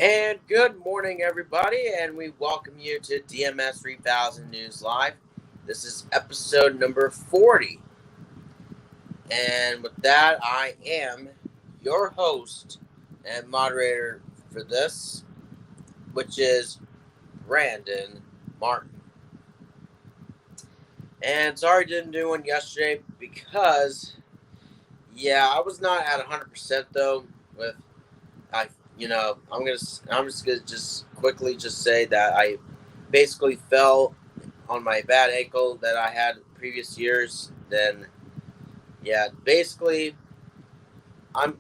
And good morning, everybody, and we welcome you to DMS 3000 News Live. This is episode number 40. And with that, I am your host and moderator for this, which is Brandon Martin. And sorry I didn't do one yesterday because, I was not at 100% though. I'm just gonna quickly say that I basically fell on my bad ankle that I had previous years. Then, I'm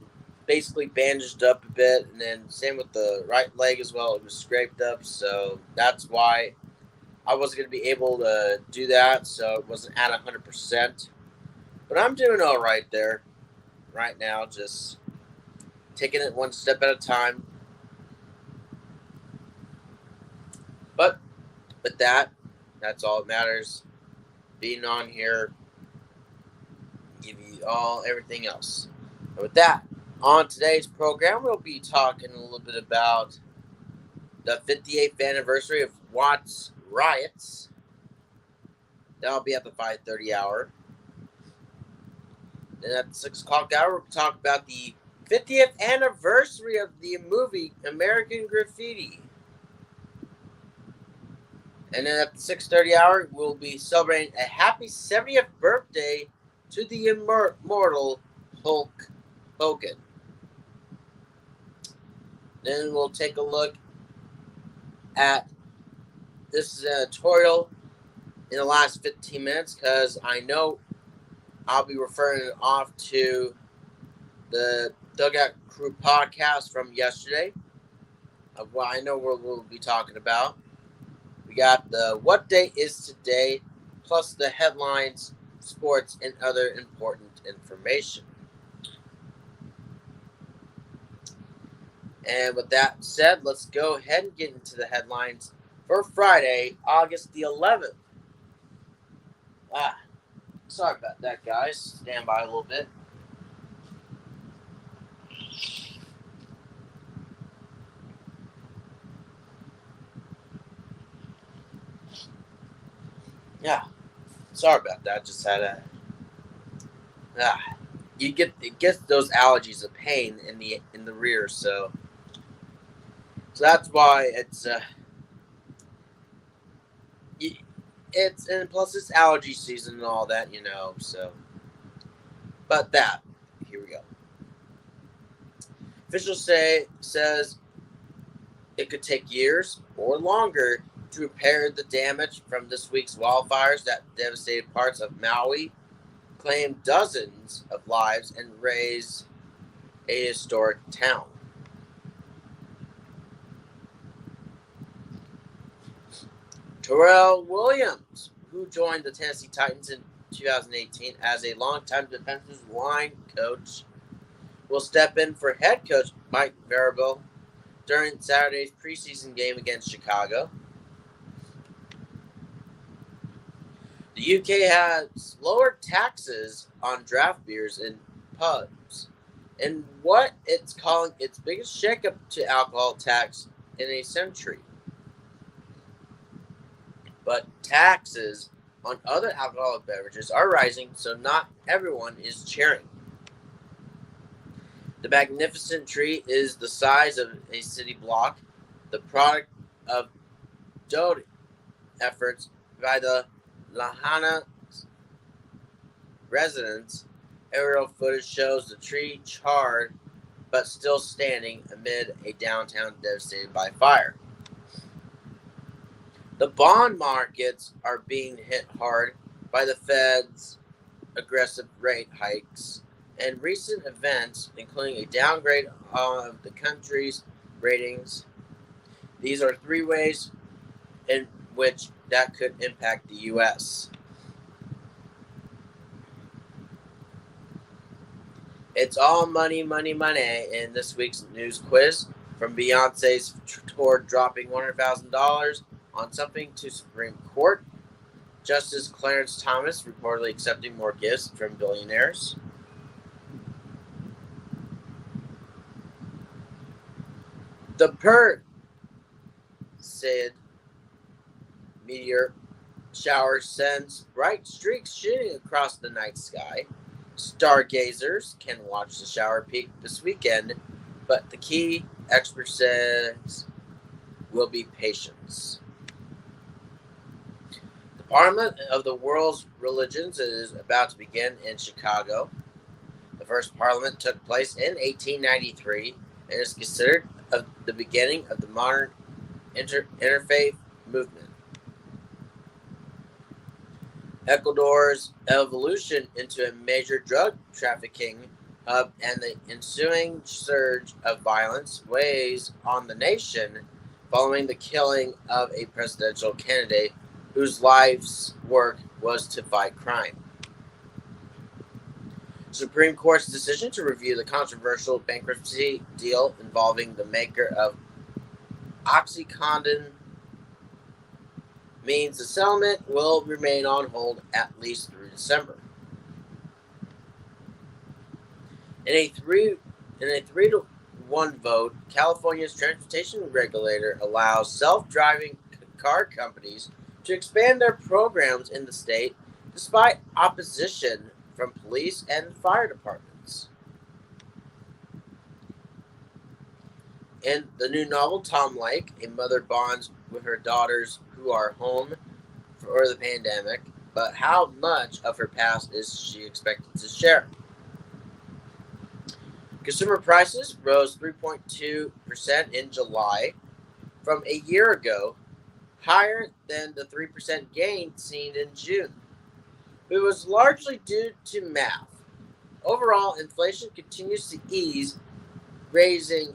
bandaged up a bit, and then same with the right leg as well. It was scraped up, so that's why I wasn't gonna be able to do that. So it wasn't at 100%, but I'm doing all right there right now. Just taking it one step at a time. But with that's all that matters. Being on here, give you all everything else. And with that, on today's program, we'll be talking a little bit about the 58th anniversary of Watts riots. That'll be at the 5:30 hour. Then at the 6 o'clock hour, we'll talk about the 50th anniversary of the movie American Graffiti. And then at the 6:30 hour, we'll be celebrating a happy 70th birthday to the immortal Hulk Hogan. Then we'll take a look at this editorial in the last 15 minutes because I know I'll be referring it off to the Dugout Crew podcast from yesterday of what I know we'll be talking about. We got the What Day Is Today, plus the headlines, sports, and other important information. And with that said, let's go ahead and get into the headlines for Friday, August the 11th. Sorry about that, guys. Stand by a little bit. Yeah, sorry about that. Just had it gets those allergies, a pain in the rear, so that's why it's and plus it's allergy season and all that, so. But here we go. Officials says it could take years or longer to repair the damage from this week's wildfires that devastated parts of Maui, claimed dozens of lives, and razed a historic town. Terrell Williams, who joined the Tennessee Titans in 2018 as a longtime defensive line coach, will step in for head coach Mike Vrabel during Saturday's preseason game against Chicago. The UK has lowered taxes on draft beers in pubs in what it's calling its biggest shakeup to alcohol tax in a century. But taxes on other alcoholic beverages are rising, so not everyone is cheering. The magnificent tree is the size of a city block, the product of doted efforts by the Lahaina residents. Aerial footage shows the tree charred but still standing amid a downtown devastated by fire. The bond markets are being hit hard by the Fed's aggressive rate hikes and recent events, including a downgrade of the country's ratings. These are three ways in which that could impact the U.S. It's all money, money, money in this week's news quiz. From Beyonce's tour dropping $100,000 on something to Supreme Court, Justice Clarence Thomas reportedly accepting more gifts from billionaires. The Perseid meteor shower sends bright streaks shooting across the night sky. Stargazers can watch the shower peak this weekend, but the key, expert says, will be patience. The Parliament of the World's Religions is about to begin in Chicago. The first parliament took place in 1893 and is considered the beginning of the modern interfaith movement. Ecuador's evolution into a major drug trafficking hub and the ensuing surge of violence weighs on the nation following the killing of a presidential candidate whose life's work was to fight crime. Supreme Court's decision to review the controversial bankruptcy deal involving the maker of OxyContin means the settlement will remain on hold at least through December. In a 3-1 vote, California's transportation regulator allows self-driving car companies to expand their programs in the state despite opposition from police and fire departments. In the new novel, Tom Lake, a mother bonds with her daughters who are home for the pandemic, but how much of her past is she expected to share? Consumer prices rose 3.2% in July from a year ago, higher than the 3% gain seen in June. It was largely due to math. Overall, inflation continues to ease, raising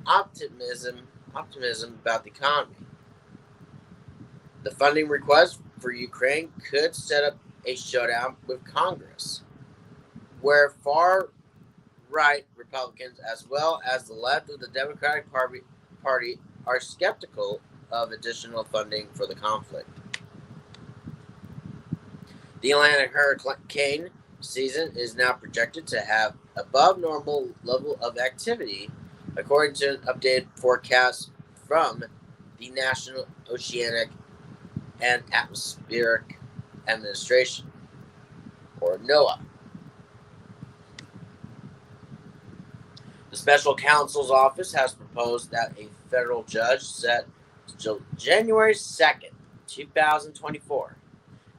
optimism about the economy. The funding request for Ukraine could set up a showdown with Congress, where far-right Republicans as well as the left of the Democratic Party are skeptical of additional funding for the conflict. The Atlantic hurricane season is now projected to have above normal level of activity, according to an updated forecast from the National Oceanic and Atmospheric Administration, or NOAA. The special counsel's office has proposed that a federal judge set January 2nd, 2024,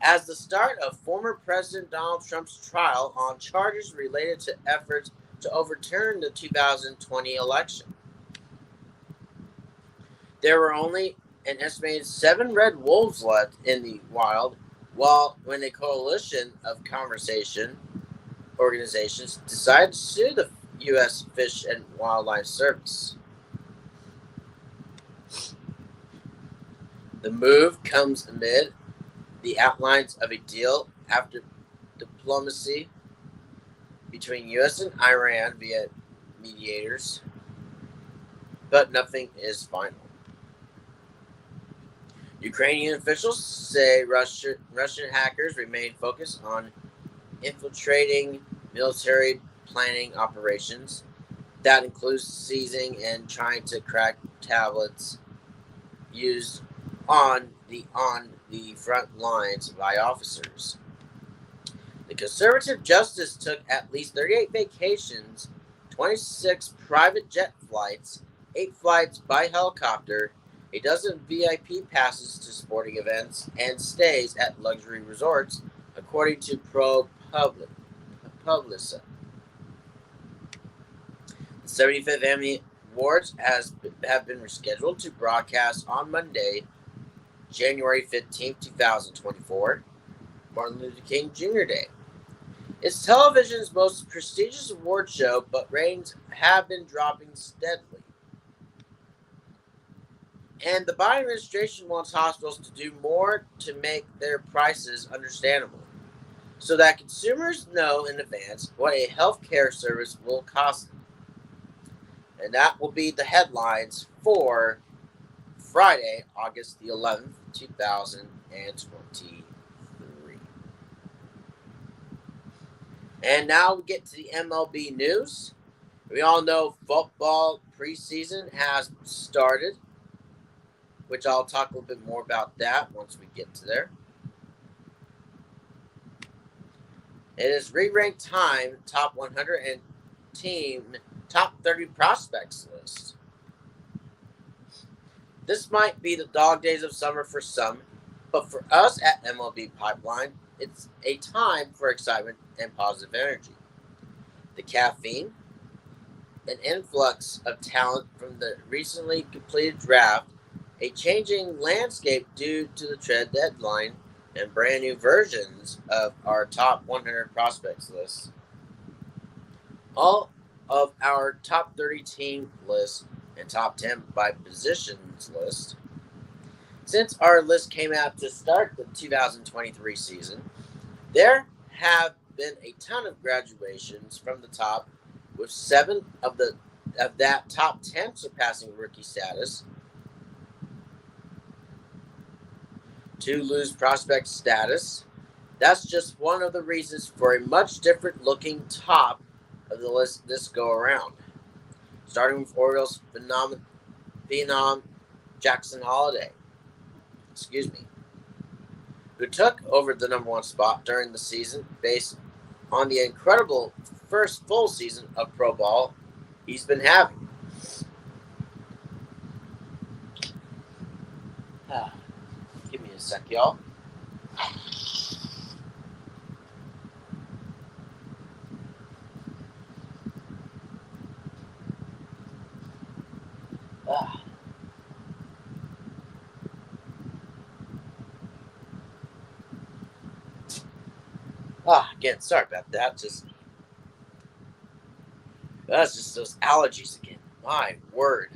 as the start of former President Donald Trump's trial on charges related to efforts to overturn the 2020 election. There were only an estimated 7 red wolves left in the wild, when a coalition of conservation organizations decided to sue the U.S. Fish and Wildlife Service. The move comes amid the outlines of a deal after diplomacy between U.S. and Iran via mediators, but nothing is final. Ukrainian officials say Russian hackers remain focused on infiltrating military planning operations. That includes seizing and trying to crack tablets used on the front lines by officers. The conservative justice took at least 38 vacations, 26 private jet flights, 8 flights by helicopter, a dozen VIP passes to sporting events, and stays at luxury resorts, according to ProPublica. The 75th Emmy Awards have been rescheduled to broadcast on Monday, January 15, 2024, Martin Luther King Jr. Day. It's television's most prestigious award show, but ratings have been dropping steadily. And the Biden administration wants hospitals to do more to make their prices understandable so that consumers know in advance what a healthcare service will cost them. And that will be the headlines for Friday, August the 11th, 2023. And now we get to the MLB news. We all know football preseason has started, which I'll talk a little bit more about that once we get to there. It is re-ranked time, top 100 and team, top 30 prospects list. This might be the dog days of summer for some, but for us at MLB Pipeline, it's a time for excitement and positive energy. The caffeine, an influx of talent from the recently completed draft, a changing landscape due to the trade deadline, and brand new versions of our top 100 prospects list. All of our top 30 team list and top 10 by positions list. Since our list came out to start the 2023 season, there have been a ton of graduations from the top, with 7 of that top 10 surpassing rookie status, 2 lose prospect status. That's just one of the reasons for a much different looking top of the list this go around. Starting with Orioles phenom Jackson Holliday, who took over the number 1 spot during the season based on the incredible first full season of pro ball he's been having. Give me a sec, y'all. Again, sorry about that. That's just those allergies again. My word.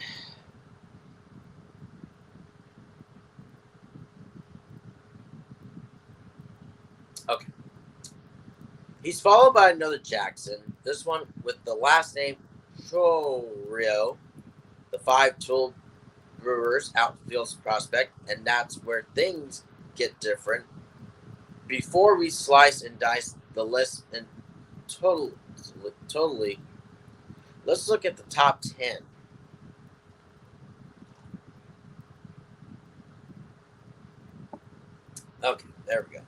Okay. He's followed by another Jackson, this one with the last name Chourio, the 5-tool Brewers outfield prospect, and that's where things get different. Before we slice and dice the list and totally, let's look at the top 10. Okay, there we go.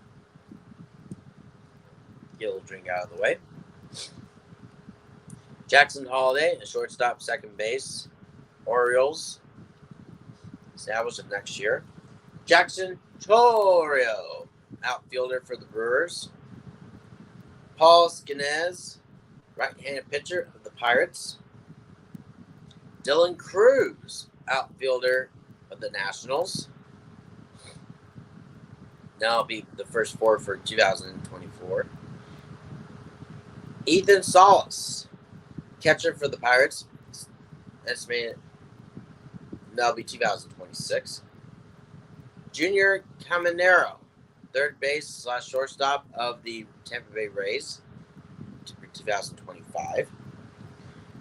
Get a little drink out of the way. Jackson Holliday, a shortstop, second base. Orioles, established of next year. Jackson Chourio, outfielder for the Brewers. Paul Skenes, right-handed pitcher of the Pirates. Dylan Cruz, outfielder of the Nationals. That'll be the first 4 for 2024. Ethan Salas, catcher for the Pirates. Estimated that'll be 2026. Junior Caminero, third base / shortstop of the Tampa Bay Rays, 2025.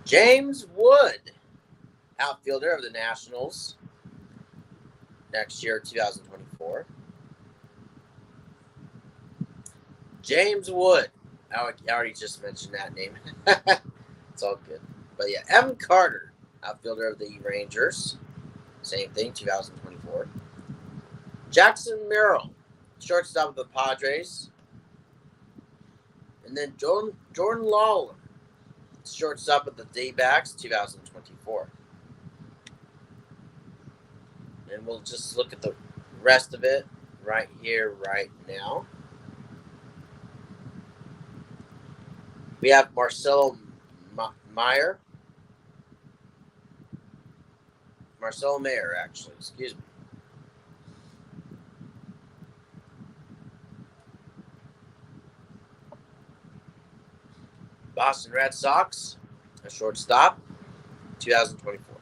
James Wood, outfielder of the Nationals, next year, 2024. James Wood, I already just mentioned that name. It's all good. But yeah, Evan Carter, outfielder of the Rangers, same thing, 2024. Jackson Merrill, shortstop of the Padres. And then Jordan Lawler, shortstop of the D-backs, 2024. And we'll just look at the rest of it right here, right now. We have Marcelo Mayer. Marcelo Mayer, actually, excuse me. Boston Red Sox, a shortstop, 2024.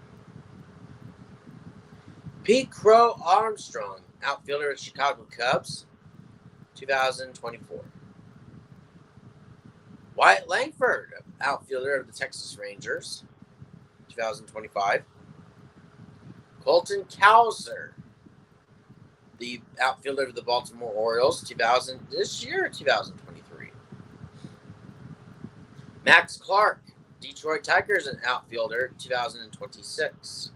Pete Crow Armstrong, outfielder of the Chicago Cubs, 2024. Wyatt Langford, outfielder of the Texas Rangers, 2025. Colton Cowser, the outfielder of the Baltimore Orioles, 2023. Max Clark, Detroit Tigers, an outfielder, 2026.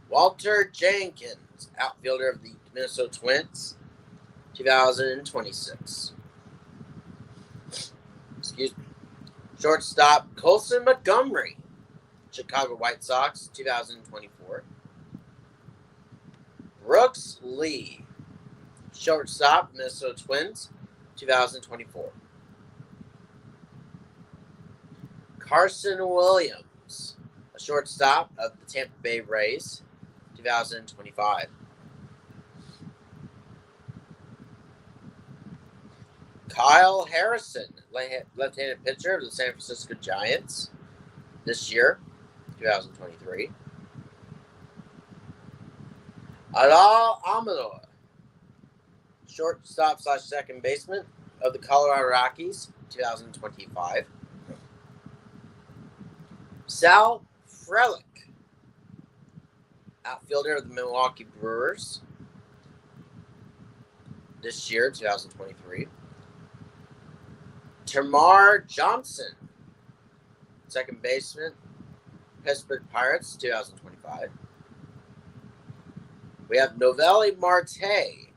Walter Jenkins, outfielder of the Minnesota Twins, 2026. Excuse me. Shortstop Colson Montgomery, Chicago White Sox, 2024. Brooks Lee, shortstop, Minnesota Twins, 2024. Carson Williams, a shortstop of the Tampa Bay Rays, 2025. Kyle Harrison, left-handed pitcher of the San Francisco Giants, this year, 2023. Adal Amador, shortstop / second baseman of the Colorado Rockies, 2025. Sal Frelick, outfielder of the Milwaukee Brewers, this year, 2023. Termarr Johnson, second baseman, Pittsburgh Pirates, 2025. We have Noelvi Marte,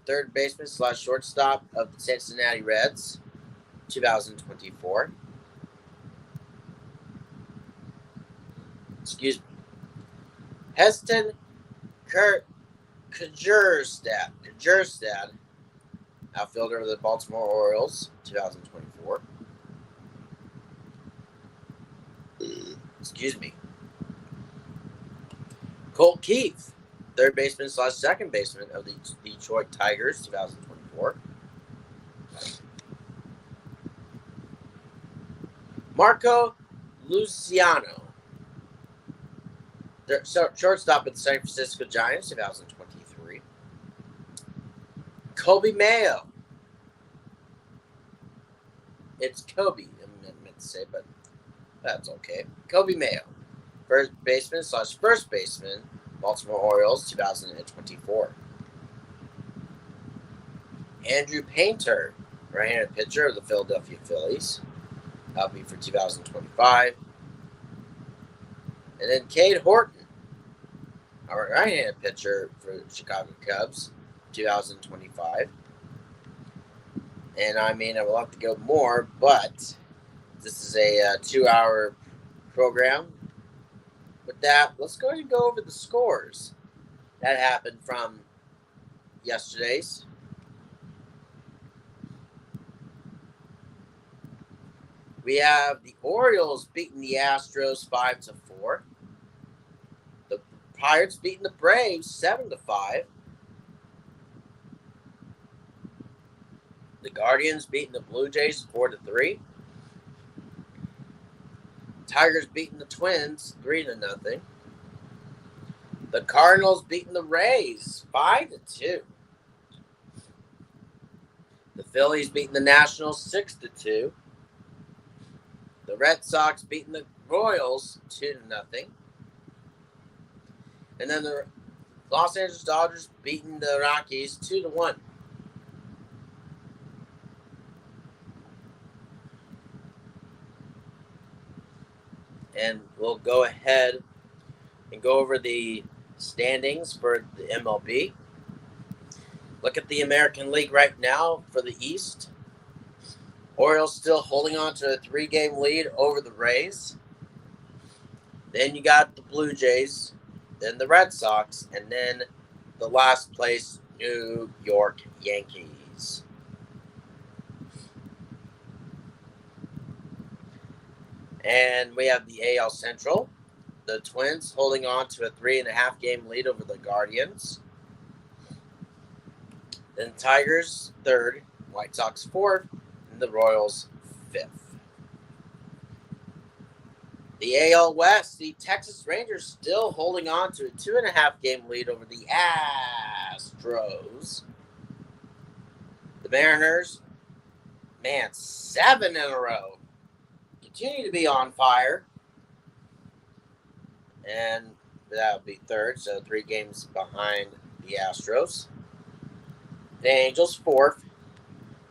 third baseman / shortstop of the Cincinnati Reds, 2024. Excuse me. Heston Kjerstad, outfielder of the Baltimore Orioles, 2024. Excuse me. Colt Keith, third baseman / second baseman of the Detroit Tigers, 2024. Marco Luciano, shortstop of the San Francisco Giants, 2023. Kobe Mayo. It's Kobe, I meant to say, but that's okay. Kobe Mayo, first baseman / first baseman, Baltimore Orioles, 2024. Andrew Painter, right-handed pitcher of the Philadelphia Phillies, that'll be for 2025. And then Cade Horton, our right-handed pitcher for the Chicago Cubs, 2025. And I mean, I would love to go more, but this is a 2-hour program. With that, let's go ahead and go over the scores that happened from yesterday's. We have the Orioles beating the Astros 5-4. The Pirates beating the Braves 7-5. The Guardians beating the Blue Jays 4-3. Tigers beating the Twins 3-0. The Cardinals beating the Rays 5-2. The Phillies beating the Nationals 6-2. The Red Sox beating the Royals 2-0. And then the Los Angeles Dodgers beating the Rockies 2-1. And we'll go ahead and go over the standings for the MLB. Look at the American League right now for the East. Orioles still holding on to a 3-game lead over the Rays. Then you got the Blue Jays, then the Red Sox, and then the last place New York Yankees. And we have the AL Central. The Twins holding on to a 3.5-game lead over the Guardians. Then Tigers, third. White Sox, fourth. And the Royals, fifth. The AL West, the Texas Rangers still holding on to a 2.5 game lead over the Astros. The Mariners, 7 in a row, continue to be on fire. And that would be third, so 3 games behind the Astros. The Angels, 4th.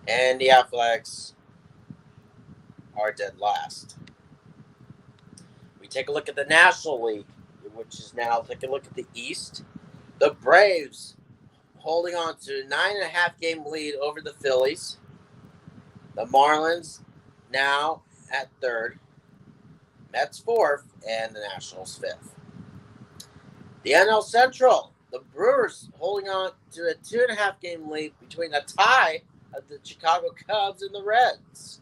And the Athletics are dead last. We take a look at the National League, which is now, take a look at the East. The Braves holding on to a 9.5 game lead over the Phillies. The Marlins now at 3rd. Mets 4th, and the Nationals 5th. The NL Central, the Brewers holding on to a 2.5 game lead between a tie of the Chicago Cubs and the Reds.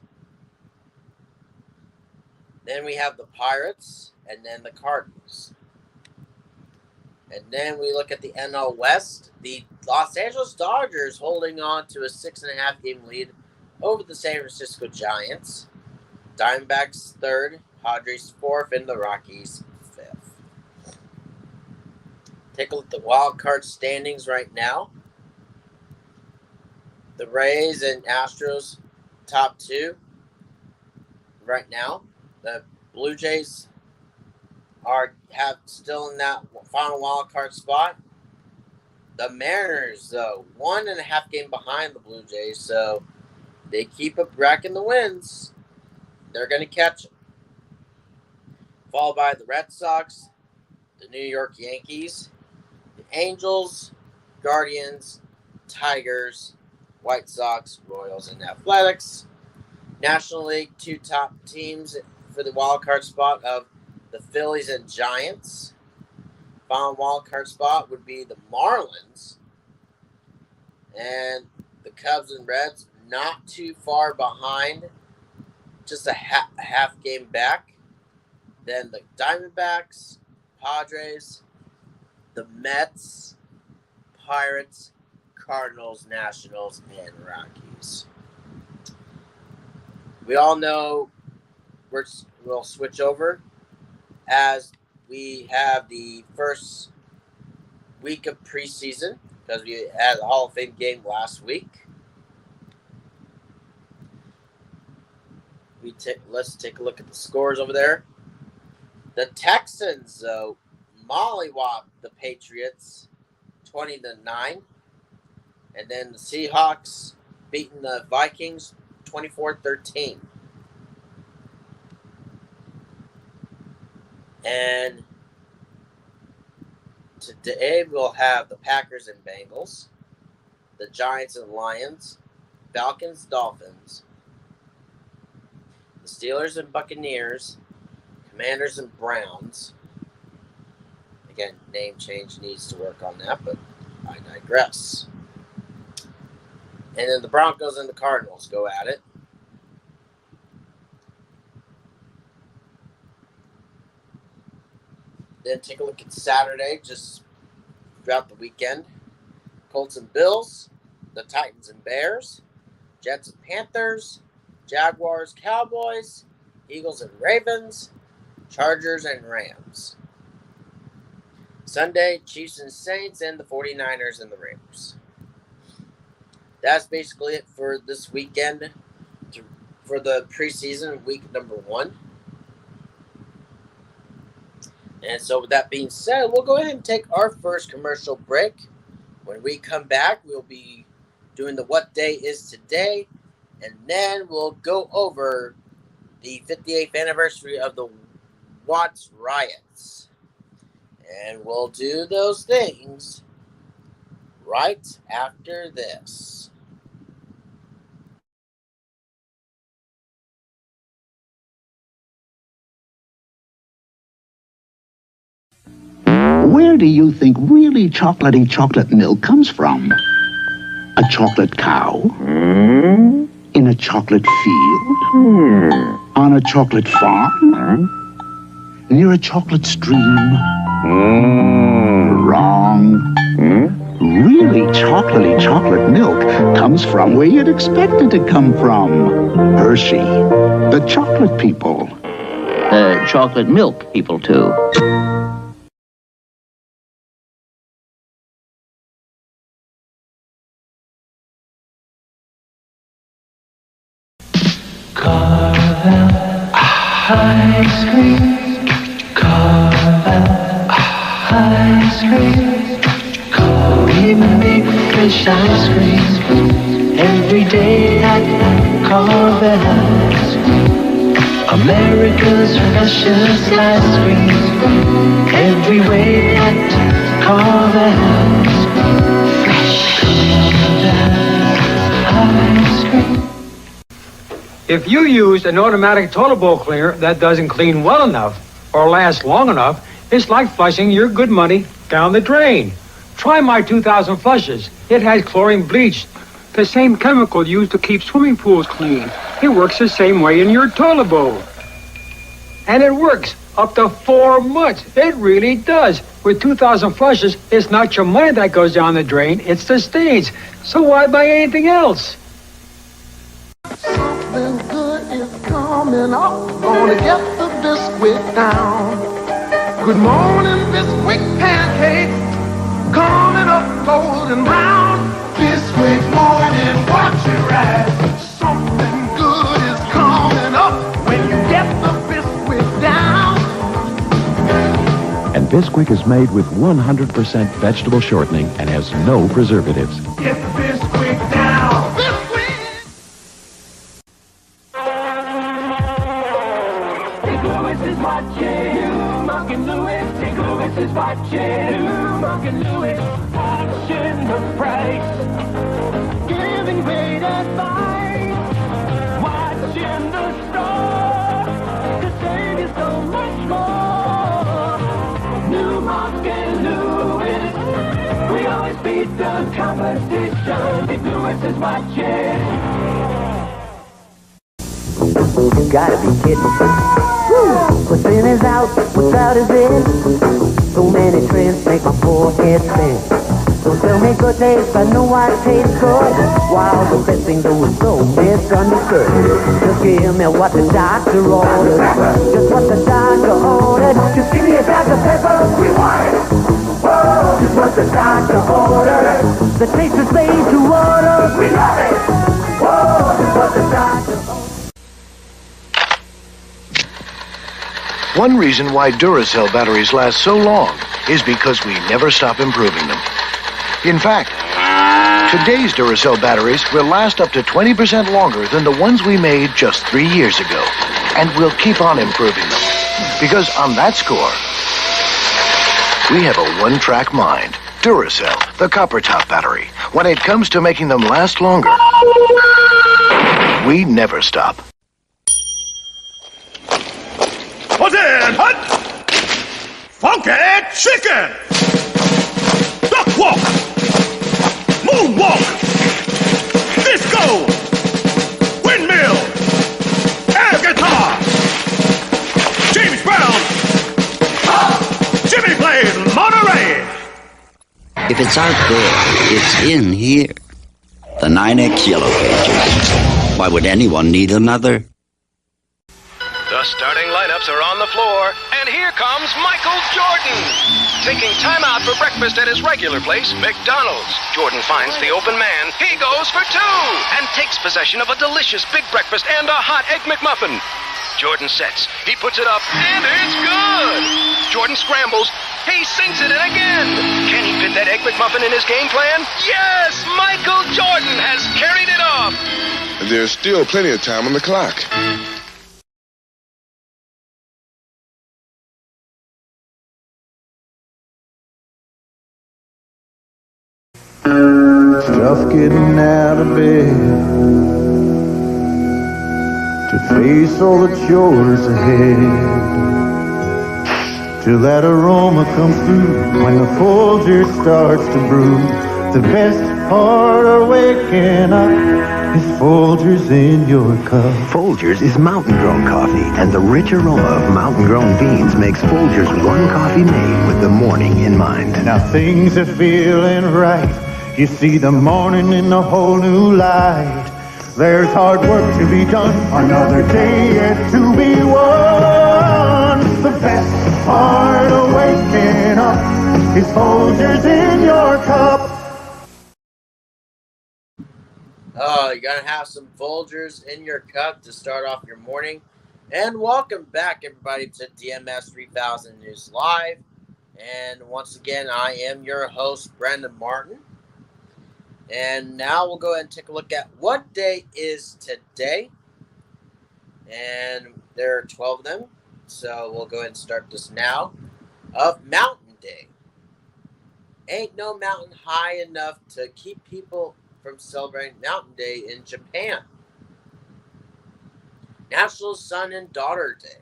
Then we have the Pirates, and then the Cardinals. And then we look at the NL West, the Los Angeles Dodgers holding on to a 6.5 game lead over the San Francisco Giants. Diamondbacks 3rd, Padres 4th, and the Rockies 5th. Take a look at the wild card standings right now. The Rays and Astros top 2 right now. The Blue Jays have still in that final wild card spot. The Mariners, though, 1.5 game behind the Blue Jays, so they keep up racking the wins. They're going to catch them. Followed by the Red Sox, the New York Yankees, the Angels, Guardians, Tigers, White Sox, Royals, and Athletics. National League, 2 top teams for the wild card spot of the Phillies and Giants. Final wild card spot would be the Marlins. And the Cubs and Reds not too far behind, just a half game back. Then the Diamondbacks, Padres, the Mets, Pirates, Cardinals, Nationals, and Rockies. We all know we'll switch over as we have the first week of preseason because we had the Hall of Fame game last week. Let's take a look at the scores over there. The Texans, though, mollywopped the Patriots 20-9. And then the Seahawks beating the Vikings 24-13. And today we'll have the Packers and Bengals, the Giants and Lions, Falcons, Dolphins, the Steelers and Buccaneers, Commanders and Browns. Again, name change needs to work on that, but I digress. And then the Broncos and the Cardinals go at it. Then take a look at Saturday, just throughout the weekend. Colts and Bills, the Titans and Bears, Jets and Panthers, Jaguars, Cowboys, Eagles and Ravens, Chargers and Rams. Sunday, Chiefs and Saints, and the 49ers and the Raiders. That's basically it for this weekend for the preseason, week number 1. And so with that being said, we'll go ahead and take our first commercial break. When we come back, we'll be doing the What Day Is Today, and then we'll go over the 58th anniversary of the Watts riots. And we'll do those things right after this. Where do you think really chocolatey chocolate milk comes from? A chocolate cow? In a chocolate field? On a chocolate farm? Near a chocolate stream? Wrong. Really chocolatey chocolate milk comes from where you'd expect it to come from. Hershey, the chocolate people. chocolate milk people, too. Ice cream, Carvel, ice cream, creamy big fish ice cream, every day at Carvel's, America's freshest ice cream, every way at Carvel's, fresh Carvel ice cream. If you used an automatic toilet bowl cleaner that doesn't clean well enough or last long enough, it's like flushing your good money down the drain. Try my 2000 flushes. It has chlorine bleach, the same chemical used to keep swimming pools clean. It works the same way in your toilet bowl. And it works up to 4 months. It really does. With 2000 flushes, it's not your money that goes down the drain, it's the stains. So why buy anything else? Something good is coming up. Gonna get the Bisquick down. Good morning, Bisquick pancakes. Coming up golden brown. Bisquick morning, watch it rise. Something good is coming up when you get the Bisquick down. And Bisquick is made with 100% vegetable shortening and has no preservatives. Get Bisquick down. Bisquick! Is watching, Mark and Lewis. St. Louis is watching, Mark and Lewis. Watching the price, giving great advice. Watching the store, to save you so much more. New Mark and Lewis, we always beat the competition. St. Louis is watching. You gotta be kidding. What's in is out, what's out is in. So many trends make my forehead spin. Don't tell me good taste, I know I taste good. While the best thing though is so misunderstood. Just give me what the doctor ordered. Just what the doctor ordered. Just give me a Dr. Pepper. We want it. Whoa, just what the doctor ordered. The taste is made to order. We love it. Whoa, just what the doctor ordered. One reason why Duracell batteries last so long is because we never stop improving them. In fact, today's Duracell batteries will last up to 20% longer than the ones we made just 3 years ago. And we'll keep on improving them. Because on that score, we have a one-track mind. Duracell, the copper top battery. When it comes to making them last longer, we never stop. What's in, hut? Funky chicken! Duck walk! Moonwalk! Disco! Windmill! Air guitar! James Brown! Jimmy plays Monterey! If it's out there, it's in here. The 9X Yellow Pages. Why would anyone need another? The starting lineups are on the floor, and here comes Michael Jordan. Taking time out for breakfast at his regular place, McDonald's. Jordan finds the open man. He goes for two and takes possession of a delicious big breakfast and a hot Egg McMuffin. Jordan sets. He puts it up, and it's good. Jordan scrambles. He sinks it in again. Can he fit that Egg McMuffin in his game plan? Yes! Michael Jordan has carried it off. There's still plenty of time on the clock. Tough getting out of bed to face all the chores ahead, till that aroma comes through when the Folgers starts to brew. The best part of waking up is Folgers in your cup. Folgers is mountain-grown coffee, and the rich aroma of mountain-grown beans makes Folgers one coffee made with the morning in mind. Now things are feeling right. You see the morning in a whole new light. There's hard work to be done, another day yet to be won. The best part of waking up is Folgers in your cup. Oh, you're going to have some Folgers in your cup to start off your morning. And welcome back, everybody, to DMS 3000 News Live. And once again, I am your host, Brendan Martin. And now we'll go ahead and take a look at what day is today. And there are 12 of them. So we'll go ahead and start this now. Of Mountain Day. Ain't no mountain high enough to keep people from celebrating Mountain Day in Japan. National Son and Daughter Day.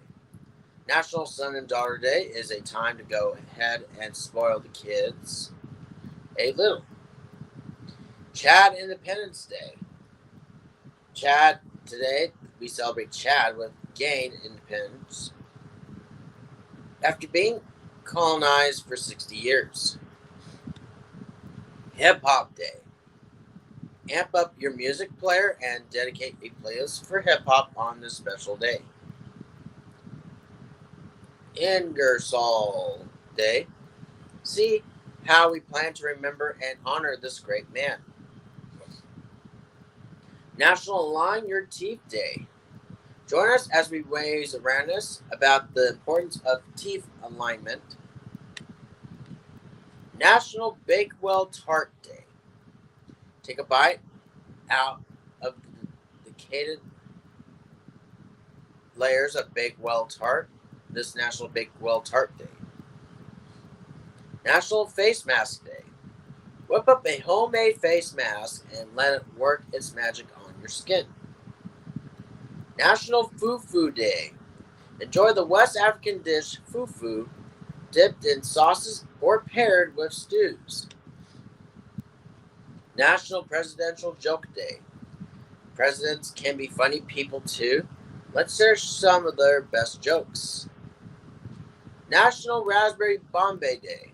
National Son and Daughter Day is a time to go ahead and spoil the kids a little. Chad Independence Day. Chad, today we celebrate Chad with gained independence after being colonized for 60 years. Hip Hop Day. Amp up your music player and dedicate a playlist for hip hop on this special day. Ingersoll Day. See how we plan to remember and honor this great man. National Align Your Teeth Day. Join us as we raise awareness about the importance of teeth alignment. National Bakewell Tart Day. Take a bite out of the decayed layers of Bakewell Tart this National Bakewell Tart Day. National Face Mask Day. Whip up a homemade face mask and let it work its magic on your skin. National Fufu Day. Enjoy the West African dish fufu dipped in sauces or paired with stews. National Presidential Joke Day. Presidents can be funny people too. Let's share some of their best jokes. National Raspberry Bombay Day.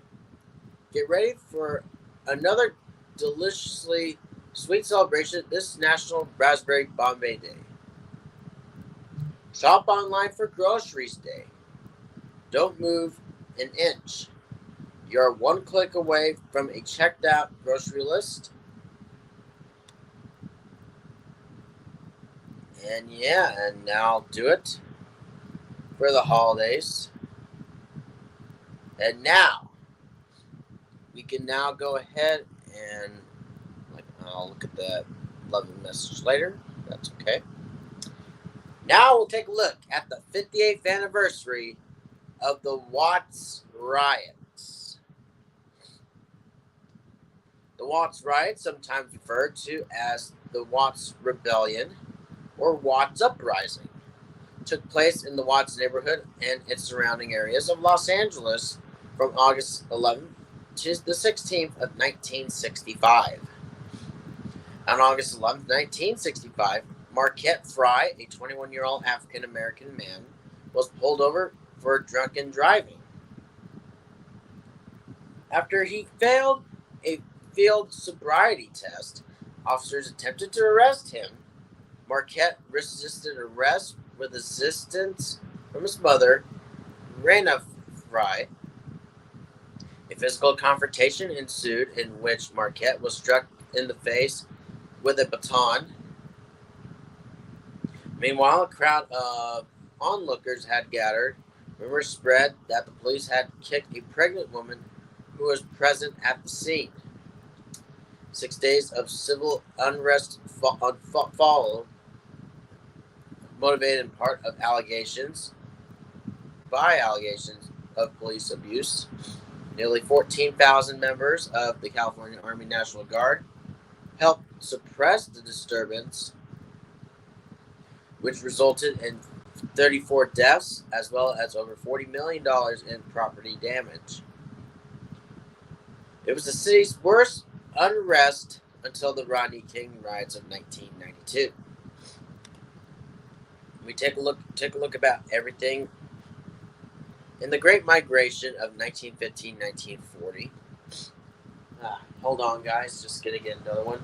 Get ready for another deliciously sweet celebration this National Raspberry Bombay Day. Shop online for Groceries Day. Don't move an inch. You're one click away from a checked out grocery list. And now I'll do it for the holidays. And now, we can now go ahead and, I'll look at that lovely message later. That's okay. Now we'll take a look at the 58th anniversary of the Watts Riots. The Watts Riots, sometimes referred to as the Watts Rebellion or Watts Uprising, took place in the Watts neighborhood and its surrounding areas of Los Angeles from August 11th to the 16th of 1965. On August 11th, 1965, Marquette Fry, a 21-year-old African-American man, was pulled over for drunken driving. After he failed a field sobriety test, officers attempted to arrest him. Marquette resisted arrest with assistance from his mother, Rena Fry. A physical confrontation ensued in which Marquette was struck in the face with a baton. Meanwhile, a crowd of onlookers had gathered. Rumors spread that the police had kicked a pregnant woman who was present at the scene. 6 days of civil unrest followed, motivated in part of allegations of police abuse. Nearly 14,000 members of the California Army National Guard helped suppress the disturbance, which resulted in 34 deaths as well as over $40 million in property damage. It was the city's worst unrest until the Rodney King riots of 1992. We take a look about everything in the Great Migration of 1915-1940. Hold on, guys. Just gonna get another one.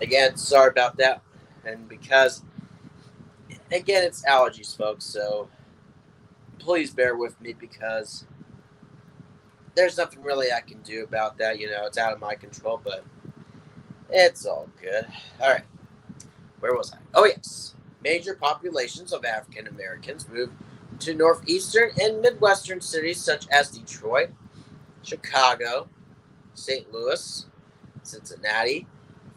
Again, sorry about that. And because, again, it's allergies, folks, so please bear with me because there's nothing really I can do about that. It's out of my control, but it's all good. All right. Where was I? Oh, yes. Major populations of African Americans moved to northeastern and midwestern cities such as Detroit, Chicago, St. Louis, Cincinnati,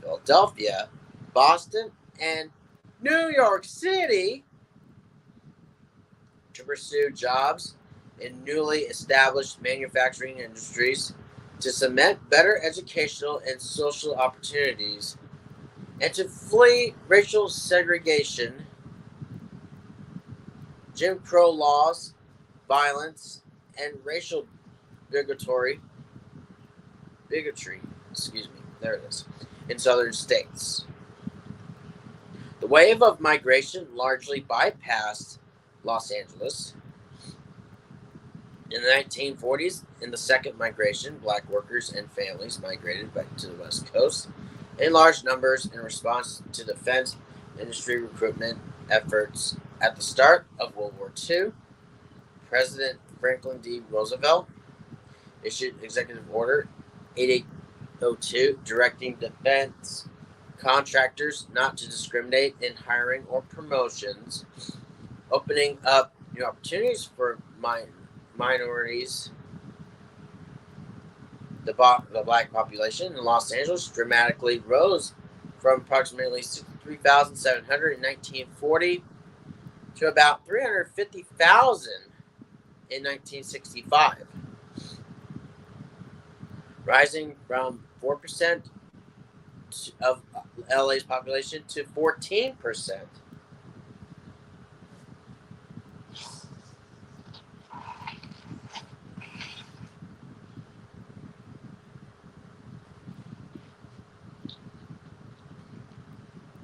Philadelphia, Boston, and New York City to pursue jobs in newly established manufacturing industries, to cement better educational and social opportunities, and to flee racial segregation, Jim Crow laws, violence, and racial bigotry, there it is, in southern states. The wave of migration largely bypassed Los Angeles. In the 1940s, in the second migration, black workers and families migrated back to the West Coast in large numbers in response to defense industry recruitment efforts. At the start of World War II, President Franklin D. Roosevelt issued Executive Order 8802 directing defense contractors not to discriminate in hiring or promotions, opening up new opportunities for minorities. The black population in Los Angeles dramatically rose from approximately 63,700 in 1940 to about 350,000 in 1965, rising from 4% of LA's population to 14%.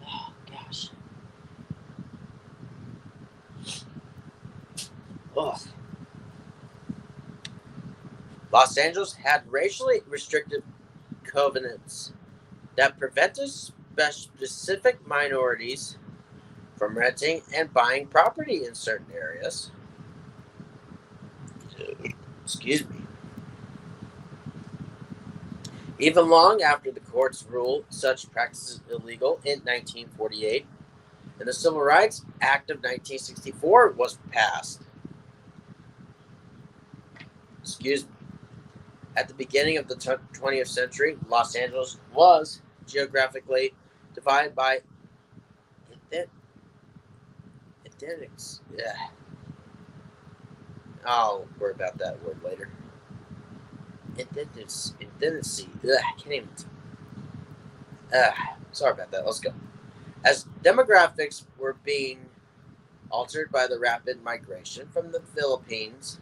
Oh, gosh. Ugh. Los Angeles had racially restrictive covenants that prevented specific minorities from renting and buying property in certain areas. Excuse me. Even long after the courts ruled such practices illegal in 1948, and the Civil Rights Act of 1964 was passed. Excuse me. At the beginning of the 20th century, Los Angeles was geographically divided by identics. Yeah. I'll worry about that word later. Identity. I can't even. Sorry about that. Let's go. As demographics were being altered by the rapid migration from the Philippines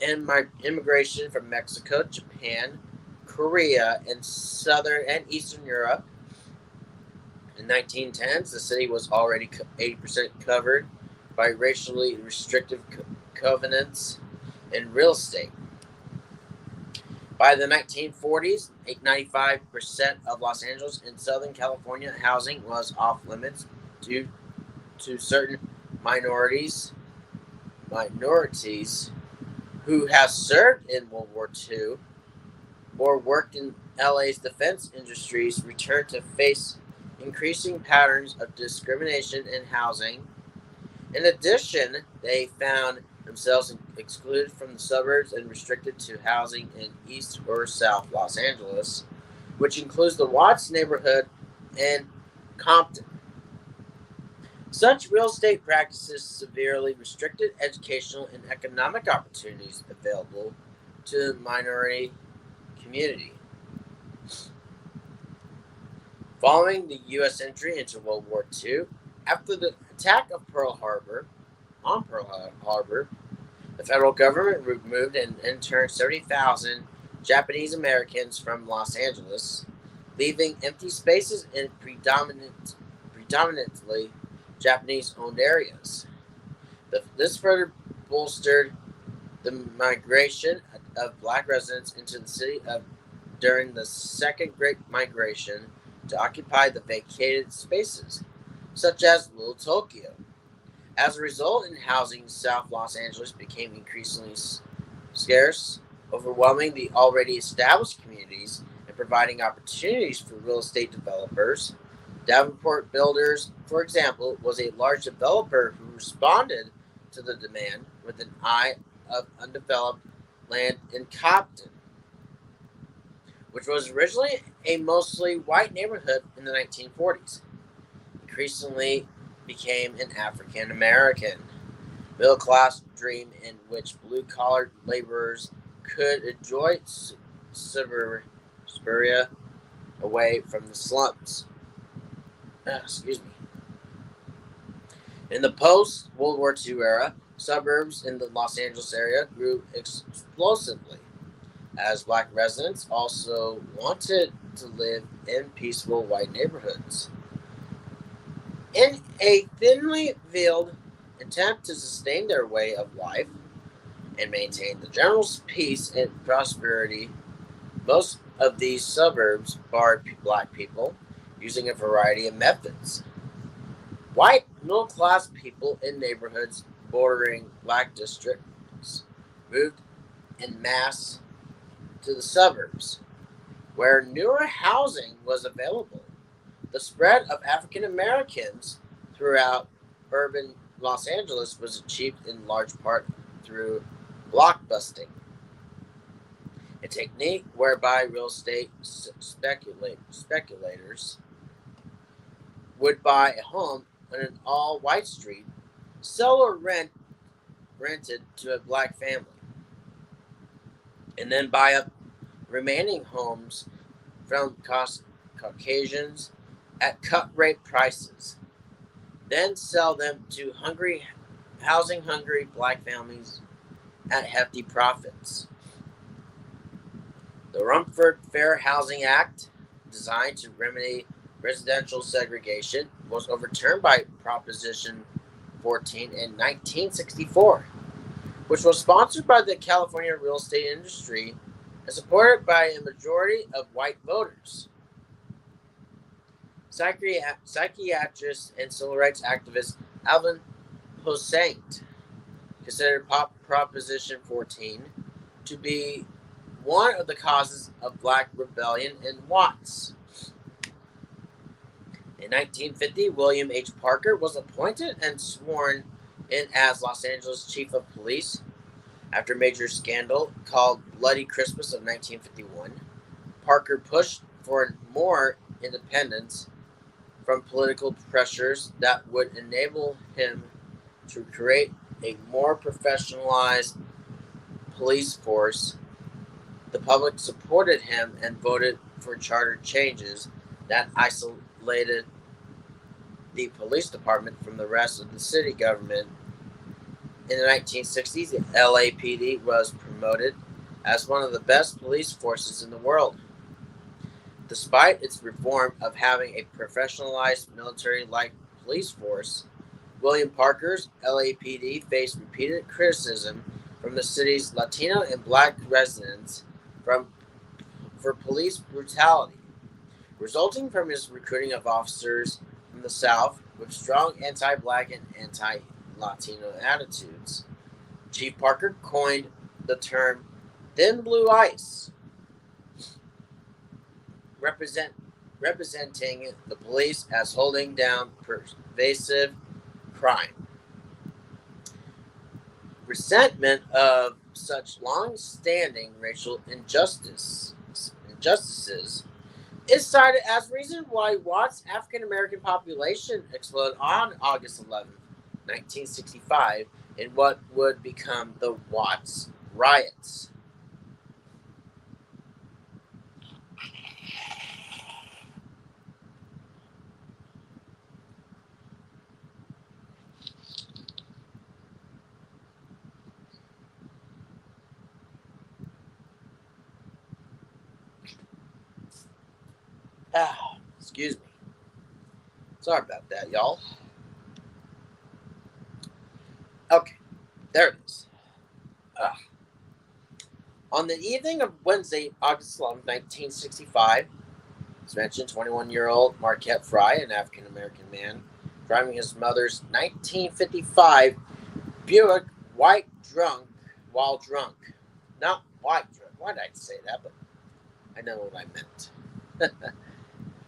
and immigration from Mexico, Japan, Korea, and Southern and Eastern Europe. In 1910s, the city was already 80% covered by racially restrictive covenants in real estate. By the 1940s, 95% of Los Angeles and Southern California housing was off limits due to certain minorities who have served in World War II or worked in LA's defense industries returned to face increasing patterns of discrimination in housing. In addition, they found themselves excluded from the suburbs and restricted to housing in East or South Los Angeles, which includes the Watts neighborhood and Compton. Such real estate practices severely restricted educational and economic opportunities available to the minority community. Following the U.S. entry into World War II, after the attack of Pearl Harbor, the federal government removed and interned 70,000 Japanese Americans from Los Angeles, leaving empty spaces in predominantly Japanese-owned areas. This further bolstered the migration of black residents into the city of during the Second Great Migration to occupy the vacated spaces, such as Little Tokyo. As a result, in housing, South Los Angeles became increasingly scarce, overwhelming the already established communities and providing opportunities for real estate developers. Davenport Builders, for example, was a large developer who responded to the demand with an eye of undeveloped land in Compton, which was originally a mostly white neighborhood in the 1940s. Increasingly became an African American middle class dream in which blue collar laborers could enjoy suburbia away from the slums. Excuse me. In the post World War II era, suburbs in the Los Angeles area grew explosively, as black residents also wanted to live in peaceful white neighborhoods. In a thinly veiled attempt to sustain their way of life and maintain the general peace and prosperity, most of these suburbs barred black people using a variety of methods. White middle-class people in neighborhoods bordering black districts moved en masse to the suburbs, where newer housing was available. The spread of African Americans throughout urban Los Angeles was achieved in large part through blockbusting, a technique whereby real estate speculators would buy a home on an all-white street, sell or rented to a black family, and then buy up remaining homes from Caucasians at cut-rate prices, then sell them to housing-hungry black families at hefty profits. The Rumford Fair Housing Act, designed to remedy residential segregation, was overturned by Proposition 14 in 1964, which was sponsored by the California real estate industry and supported by a majority of white voters. Psychiatrist and civil rights activist Alvin Toussaint considered Proposition 14 to be one of the causes of black rebellion in Watts. In 1950, William H. Parker was appointed and sworn in as Los Angeles Chief of Police after a major scandal called Bloody Christmas of 1951. Parker pushed for more independence from political pressures that would enable him to create a more professionalized police force. The public supported him and voted for charter changes that isolated the police department from the rest of the city government. In the 1960s, the LAPD was promoted as one of the best police forces in the world. Despite its reform of having a professionalized military-like police force, William Parker's LAPD faced repeated criticism from the city's Latino and black residents for police brutality, resulting from his recruiting of officers from the South with strong anti-black and anti-Latino attitudes. Chief Parker coined the term "thin blue ice," representing the police as holding down pervasive crime. Resentment of such long-standing racial injustices is cited as reason why Watts' African-American population exploded on August 11, 1965, in what would become the Watts riots. Excuse me. Sorry about that, y'all. Okay, there it is. On the evening of Wednesday, August 11, 1965, as mentioned, 21-year-old Marquette Fry, an African-American man, driving his mother's 1955 Buick while drunk. Not white drunk. Why did I say that? But I know what I meant.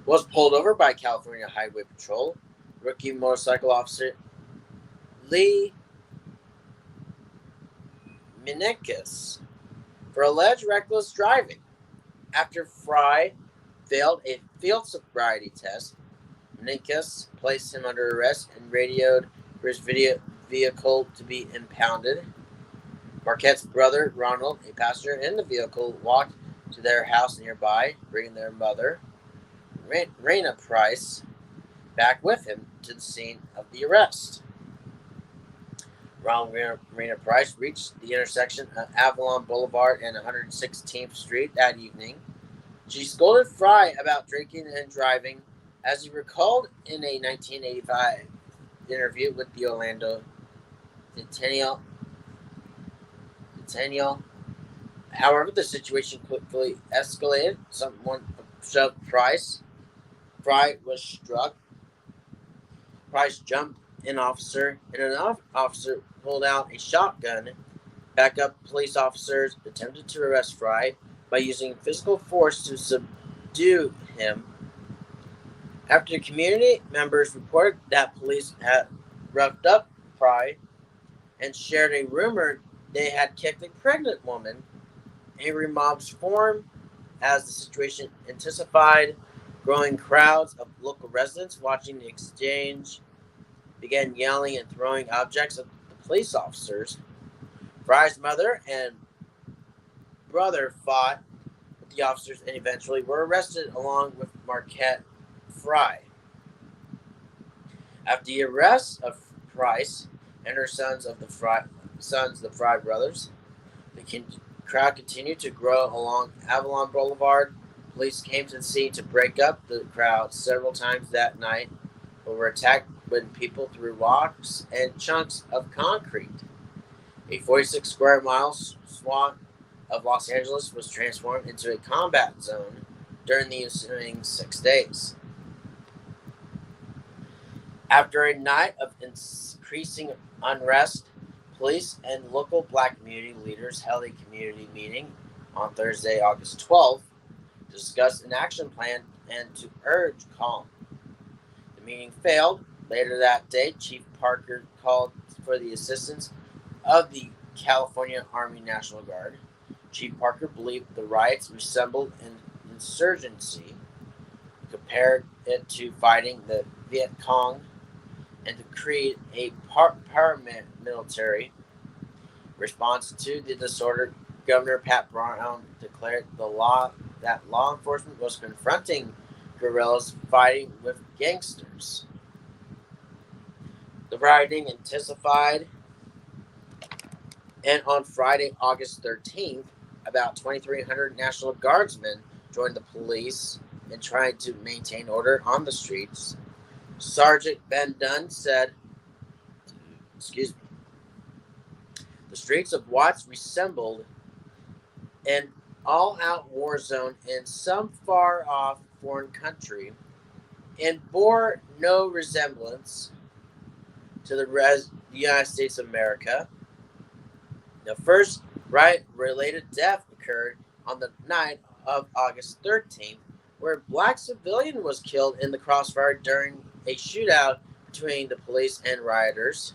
Was pulled over by California Highway Patrol. Rookie motorcycle officer Lee Meneses for alleged reckless driving. After Fry failed a field sobriety test, Meneses placed him under arrest and radioed for his vehicle to be impounded. Marquette's brother, Ronald, a passenger in the vehicle, walked to their house nearby, bringing their mother, Raina Price, back with him to the scene of the arrest. Ronald Raina Price reached the intersection of Avalon Boulevard and 116th Street that evening. She scolded Fry about drinking and driving, as he recalled in a 1985 interview with the Orlando Centennial. However, the situation quickly escalated. Someone shoved Price. Fry was struck. Price jumped an officer, and an officer pulled out a shotgun. Backup police officers attempted to arrest Fry by using physical force to subdue him. After community members reported that police had roughed up Fry and shared a rumor they had kicked a pregnant woman, angry mobs formed as the situation intensified. Growing crowds of local residents watching the exchange began yelling and throwing objects at the police officers. Fry's mother and brother fought with the officers and eventually were arrested along with Marquette Fry. After the arrest of Price and her sons, the Fry brothers, the crowd continued to grow along Avalon Boulevard. Police came to the scene to break up the crowd several times that night, but were attacked when people threw rocks and chunks of concrete. A 46 square mile swath of Los Angeles was transformed into a combat zone during the ensuing 6 days. After a night of increasing unrest, police and local black community leaders held a community meeting on Thursday, August 12th, to discuss an action plan and to urge calm. The meeting failed. Later that day, Chief Parker called for the assistance of the California Army National Guard. Chief Parker believed the riots resembled an insurgency, compared it to fighting the Viet Cong, and to create a paramilitary response to the disorder. Governor Pat Brown declared that law enforcement was confronting guerrillas fighting with gangsters. The rioting intensified, and on Friday, August 13th, about 2,300 National Guardsmen joined the police in trying to maintain order on the streets. Sergeant Ben Dunn said, the streets of Watts resembled an all-out war zone in some far-off foreign country and bore no resemblance to the United States of America. The first riot-related death occurred on the night of August 13th, where a black civilian was killed in the crossfire during a shootout between the police and rioters.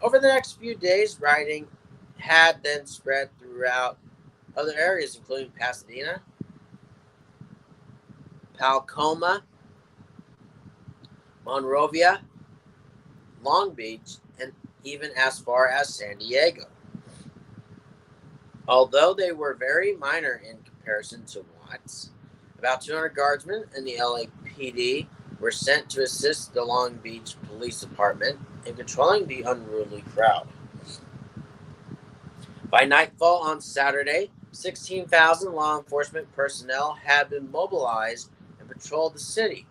Over the next few days, rioting had then spread throughout other areas, including Pasadena, Palcoma, Monrovia, Long Beach, and even as far as San Diego. Although they were very minor in comparison to Watts, about 200 guardsmen in the LAPD were sent to assist the Long Beach Police Department in controlling the unruly crowd. By nightfall on Saturday, 16,000 law enforcement personnel had been mobilized and patrolled the city.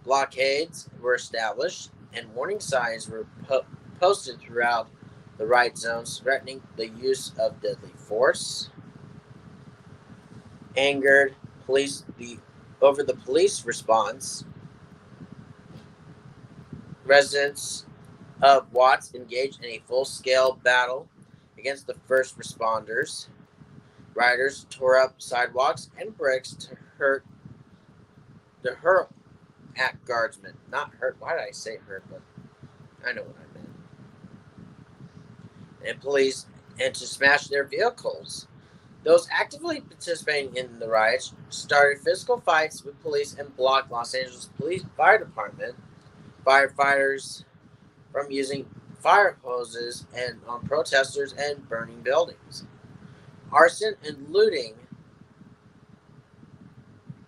Blockades were established, and warning signs were posted throughout the riot zones, threatening the use of deadly force. angered over the police response. Residents of Watts engaged in a full-scale battle against the first responders. Rioters tore up sidewalks and bricks to hurl at guardsmen. Not hurt. Why did I say hurt? But I know what I meant. And police, and to smash their vehicles. Those actively participating in the riots started physical fights with police and blocked Los Angeles Police Fire Department firefighters from using fire hoses and on protesters and burning buildings. Arson and looting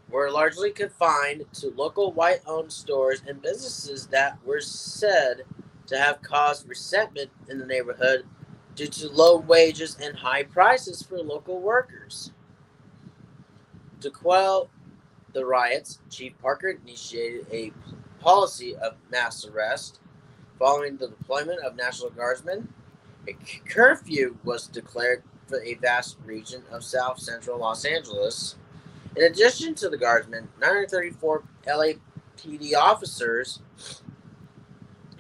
were largely confined to local white-owned stores and businesses that were said to have caused resentment in the neighborhood due to low wages and high prices for local workers. To quell the riots, Chief Parker initiated a policy of mass arrest. Following the deployment of National Guardsmen, a curfew was declared for a vast region of South Central Los Angeles. In addition to the Guardsmen, 934 LAPD officers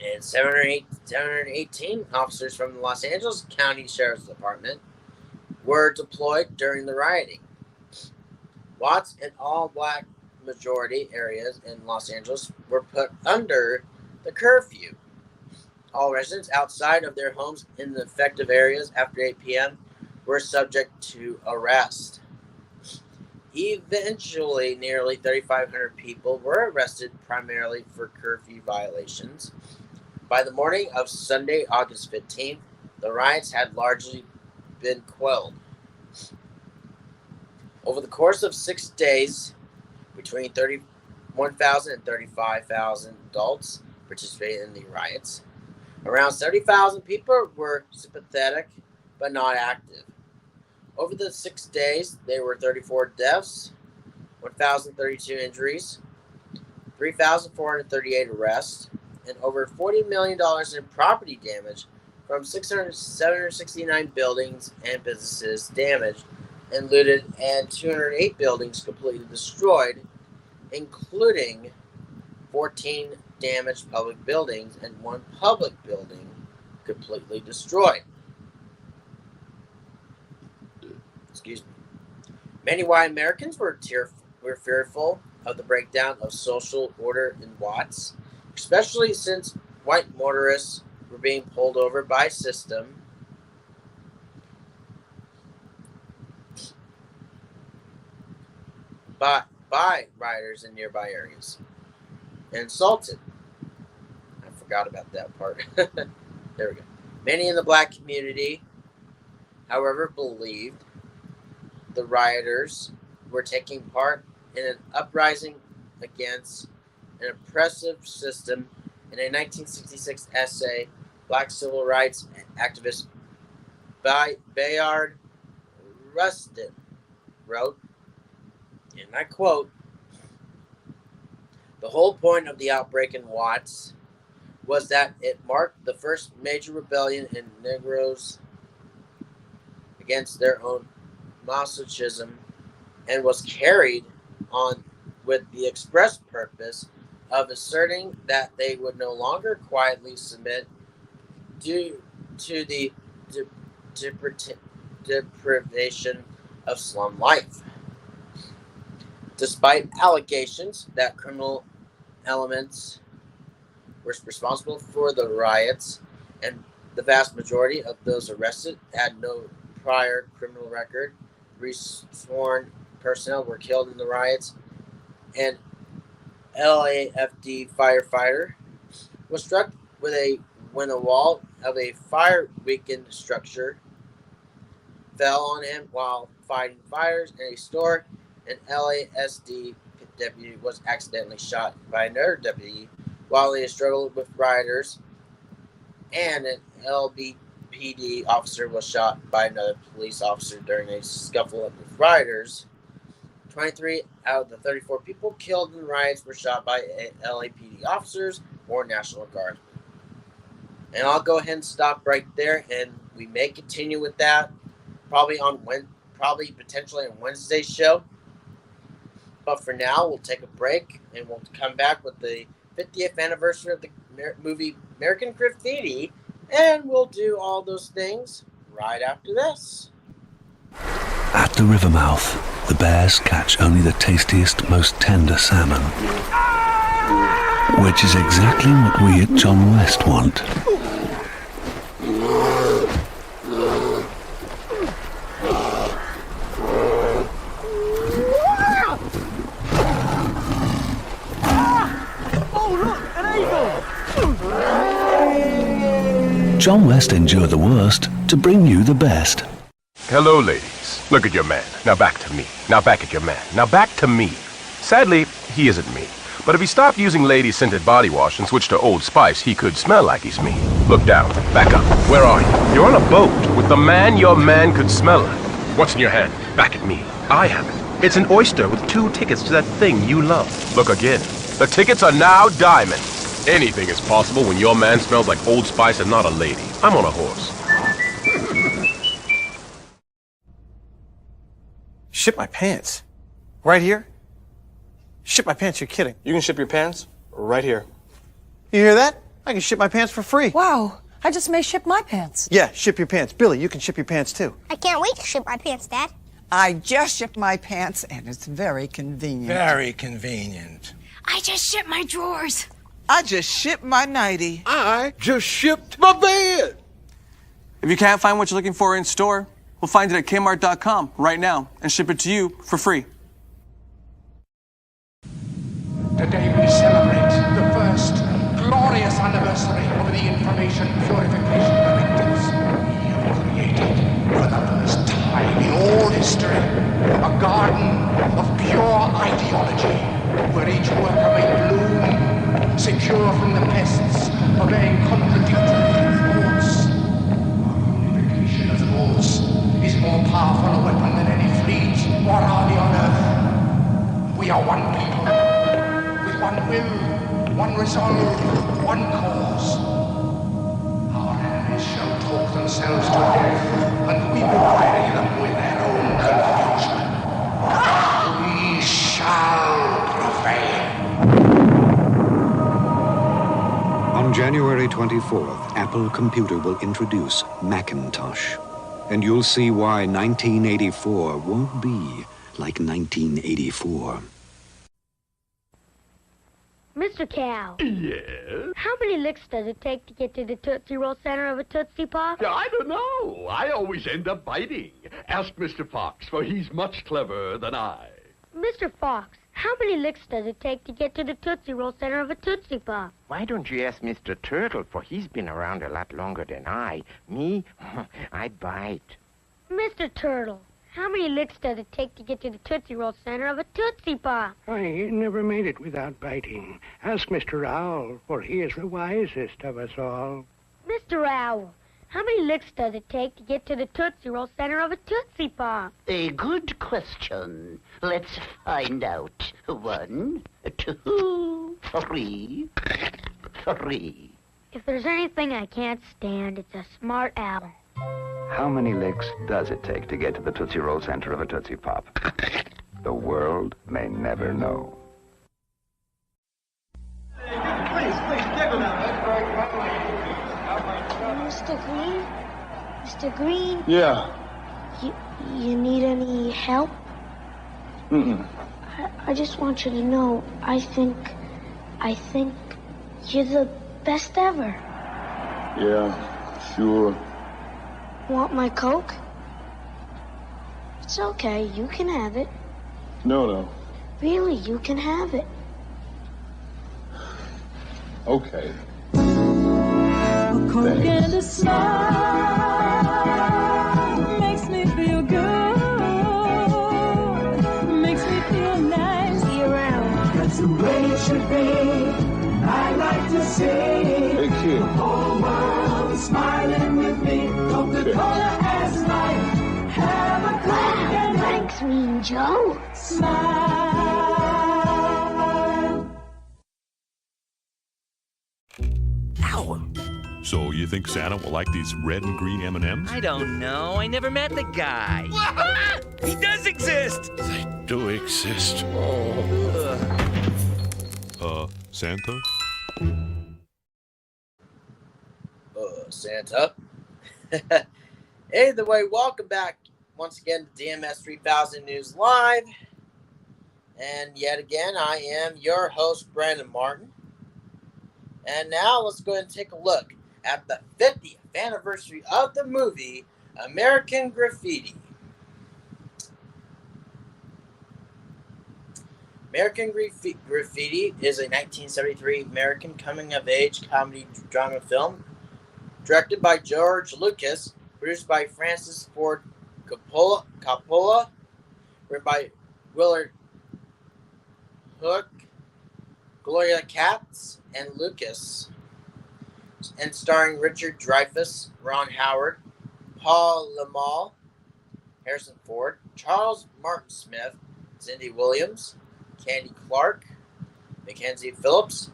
and 718 officers from the Los Angeles County Sheriff's Department were deployed during the rioting. Watts and all black majority areas in Los Angeles were put under the curfew. All residents outside of their homes in the affected areas after 8 p.m. were subject to arrest. Eventually, nearly 3,500 people were arrested primarily for curfew violations. By the morning of Sunday, August 15th, the riots had largely been quelled. Over the course of 6 days, between 31,000 and 35,000 adults participated in the riots. Around 70,000 people were sympathetic but not active. Over the 6 days, there were 34 deaths, 1,032 injuries, 3,438 arrests, and over $40 million in property damage from 769 buildings and businesses damaged and looted, and 208 buildings completely destroyed, including 14 damaged public buildings and one public building completely destroyed. Excuse me. Many white Americans were fearful of the breakdown of social order in Watts, especially since white motorists were being pulled over by system by riders in nearby areas and assaulted. I forgot about that part. There we go. Many in the black community, however, believed the rioters were taking part in an uprising against an oppressive system. In a 1966 essay, black civil rights activist Bayard Rustin wrote, and I quote, "The whole point of the outbreak in Watts was that it marked the first major rebellion in Negroes against their own masochism and was carried on with the express purpose of asserting that they would no longer quietly submit due to the deprivation of slum life. Despite allegations that criminal elements were responsible for the riots, and the vast majority of those arrested had no prior criminal record, sworn personnel were killed in the riots, and LAFD firefighter was struck when a wall of a fire-weakened structure fell on him while fighting fires in a store. An LASD deputy was accidentally shot by another deputy while he struggled with rioters, and an LBPD officer was shot by another police officer during a scuffle with rioters. 23 out of the 34 people killed in the riots were shot by LAPD officers or National Guard. And I'll go ahead and stop right there, and we may continue with that probably potentially on Wednesday's show. But for now, we'll take a break, and we'll come back with the 50th anniversary of the movie American Graffiti, and we'll do all those things right after this. At the river mouth, the bears catch only the tastiest, most tender salmon, which is exactly what we at John West want. John West endured the worst to bring you the best. Hello, ladies. Look at your man. Now back to me. Now back at your man. Now back to me. Sadly, he isn't me. But if he stopped using lady-scented body wash and switched to Old Spice, he could smell like he's me. Look down. Back up. Where are you? You're on a boat with the man your man could smell like. What's in your hand? Back at me. I have it. It's an oyster with 2 tickets to that thing you love. Look again. The tickets are now diamond. Anything is possible when your man smells like Old Spice and not a lady. I'm on a horse. Ship my pants? Right here? Ship my pants, you're kidding. You can ship your pants right here. You hear that? I can ship my pants for free. Wow, I just may ship my pants. Yeah, ship your pants. Billy, you can ship your pants too. I can't wait to ship my pants, Dad. I just shipped my pants, and it's very convenient. Very convenient. I just shipped my drawers. I just shipped my nightie. I just shipped my bed. If you can't find what you're looking for in store, we'll find it at Kmart.com right now and ship it to you for free. Today we celebrate the first glorious anniversary of the Information Purification Directives. We have created, for the first time in all history, a garden of pure ideology, where each worker may bloom, secure from the pests, obeying contradictory thoughts. Our unification of thoughts is more powerful a weapon than any fleet or army on earth. We are one people, with one will, one resolve, one cause. Our enemies shall talk themselves to death, and we will bury them with their own confusion. We shall prevail. On January 24th, Apple Computer will introduce Macintosh. And you'll see why 1984 won't be like 1984. Mr. Cow. Yes? How many licks does it take to get to the Tootsie Roll center of a Tootsie Pop? I don't know. I always end up biting. Ask Mr. Fox, for he's much cleverer than I. Mr. Fox, how many licks does it take to get to the Tootsie Roll center of a Tootsie Pop? Why don't you ask Mr. Turtle, for he's been around a lot longer than I. Me, I bite. Mr. Turtle, how many licks does it take to get to the Tootsie Roll center of a Tootsie Pop? I never made it without biting. Ask Mr. Owl, for he is the wisest of us all. Mr. Owl, how many licks does it take to get to the Tootsie Roll center of a Tootsie Pop? A good question. Let's find out. 1, 2, 3, 3. If there's anything I can't stand, it's a smart owl. How many licks does it take to get to the Tootsie Roll center of a Tootsie Pop? The world may never know. Mr. Green? Mr. Green? Yeah. You need any help? Mm-mm. I just want you to know, I think you're the best ever. Yeah, sure. Want my Coke? It's okay, you can have it. No. Really, you can have it. Okay. A Coke and a smile makes me feel good. Makes me feel nice. See you around. That's the way it should be. I like to see Hey, kid. the whole world is smiling with me. Coca-Cola as life. Have a Coke and Thanks, Mean Joe. smile. Ow! So you think Santa will like these red and green M&Ms? I don't know. I never met the guy. He does exist! They do exist. Santa? Santa. Either way, welcome back once again to DMS 3000 News Live. And yet again, I am your host, Brandon Martin. And now let's go ahead and take a look at the 50th anniversary of the movie American Graffiti. American Graffiti is a 1973 American coming-of-age comedy drama film directed by George Lucas, produced by Francis Ford Coppola, written by Willard Hook, Gloria Katz, and Lucas, and starring Richard Dreyfuss, Ron Howard, Paul Lamall, Harrison Ford, Charles Martin Smith, Cindy Williams, Candy Clark, Mackenzie Phillips,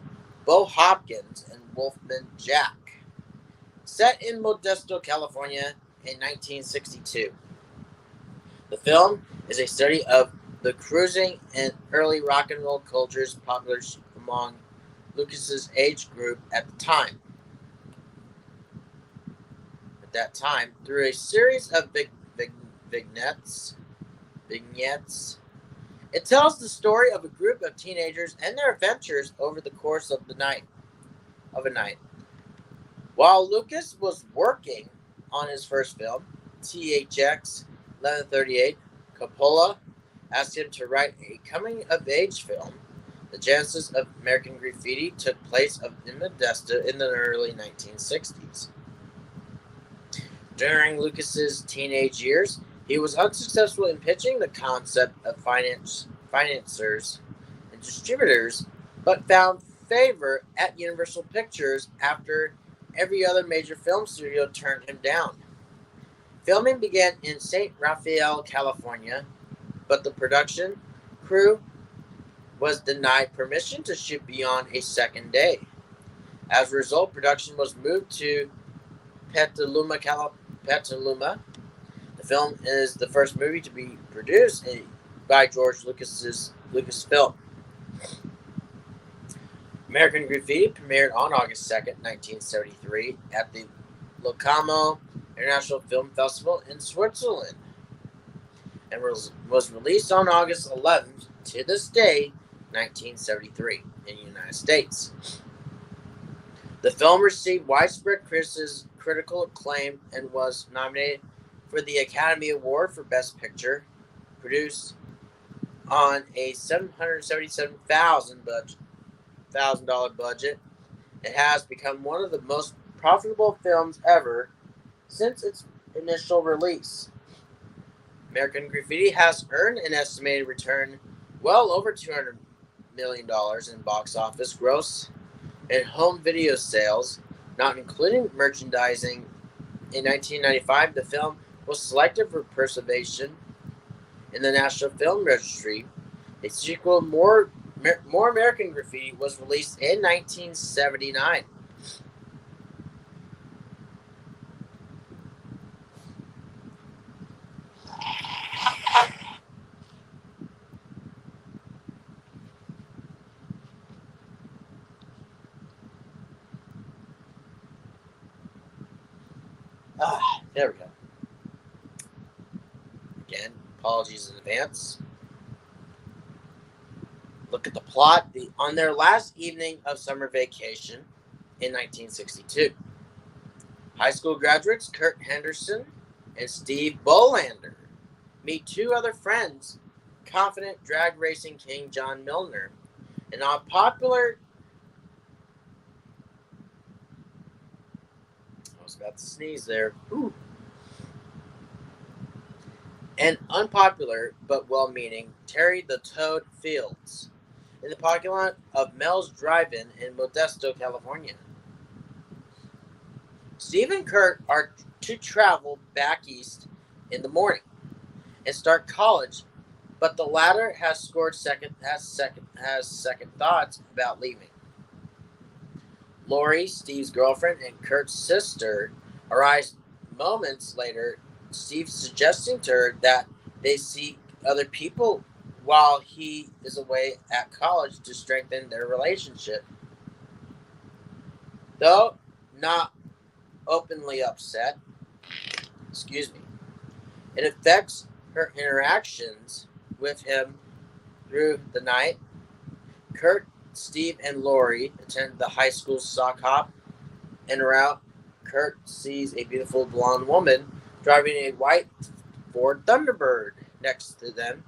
Bo Hopkins, and Wolfman Jack. Set in Modesto, California in 1962. The film is a study of the cruising and early rock and roll cultures popular among Lucas's age group at the time. At that time, through a series of vignettes, it tells the story of a group of teenagers and their adventures over the course of a night. While Lucas was working on his first film, THX 1138, Coppola asked him to write a coming-of-age film. The genesis of American Graffiti took place in Modesto in the early 1960s. During Lucas's teenage years, he was unsuccessful in pitching the concept of financiers and distributors, but found favor at Universal Pictures after every other major film studio turned him down. Filming began in St. Rafael, California, but the production crew was denied permission to shoot beyond a second day. As a result, production was moved to Petaluma. The film is the first movie to be produced by George Lucasfilm. American Graffiti premiered on August 2nd, 1973 at the Locarno International Film Festival in Switzerland and was released on August 11th to this day, 1973, in the United States. The film received widespread critical acclaim and was nominated for the Academy Award for Best Picture, produced on a $777,000 budget. It has become one of the most profitable films ever since its initial release. American Graffiti has earned an estimated return well over $200 million in box office gross and home video sales, not including merchandising. In 1995, the film was selected for preservation in the National Film Registry. A sequel, More American Graffiti, was released in 1979. There we go. Again, apologies in advance. Look at the plot. On their last evening of summer vacation in 1962, high school graduates Kurt Henderson and Steve Bolander meet two other friends, confident drag racing king John Milner, an unpopular... I was about to sneeze there. Ooh. And unpopular but well-meaning Terry the Toad Fields in the parking lot of Mel's Drive-In in Modesto, California. Steve and Kurt are to travel back east in the morning and start college, but the latter has second thoughts about leaving. Lori, Steve's girlfriend, and Kurt's sister arrives moments later, Steve suggesting to her that they seek other people while he is away at college to strengthen their relationship. Though not openly upset, it affects her interactions with him through the night. Kurt, Steve, and Lori attend the high school sock hop. En route, Kurt sees a beautiful blonde woman driving a white Ford Thunderbird next to them,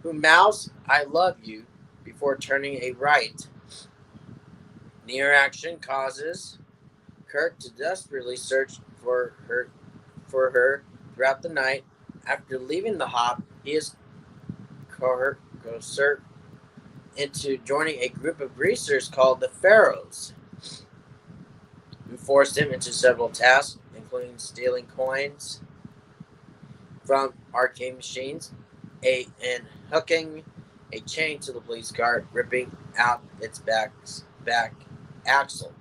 who mouths, "I love you," before turning a right. The interaction causes Kurt to desperately search for her throughout the night. After leaving the hop, he is coerced into joining a group of greasers called the Pharaohs, who forced him into several tasks, including stealing coins from arcade machines and hooking a chain to the police car, ripping out its back axle.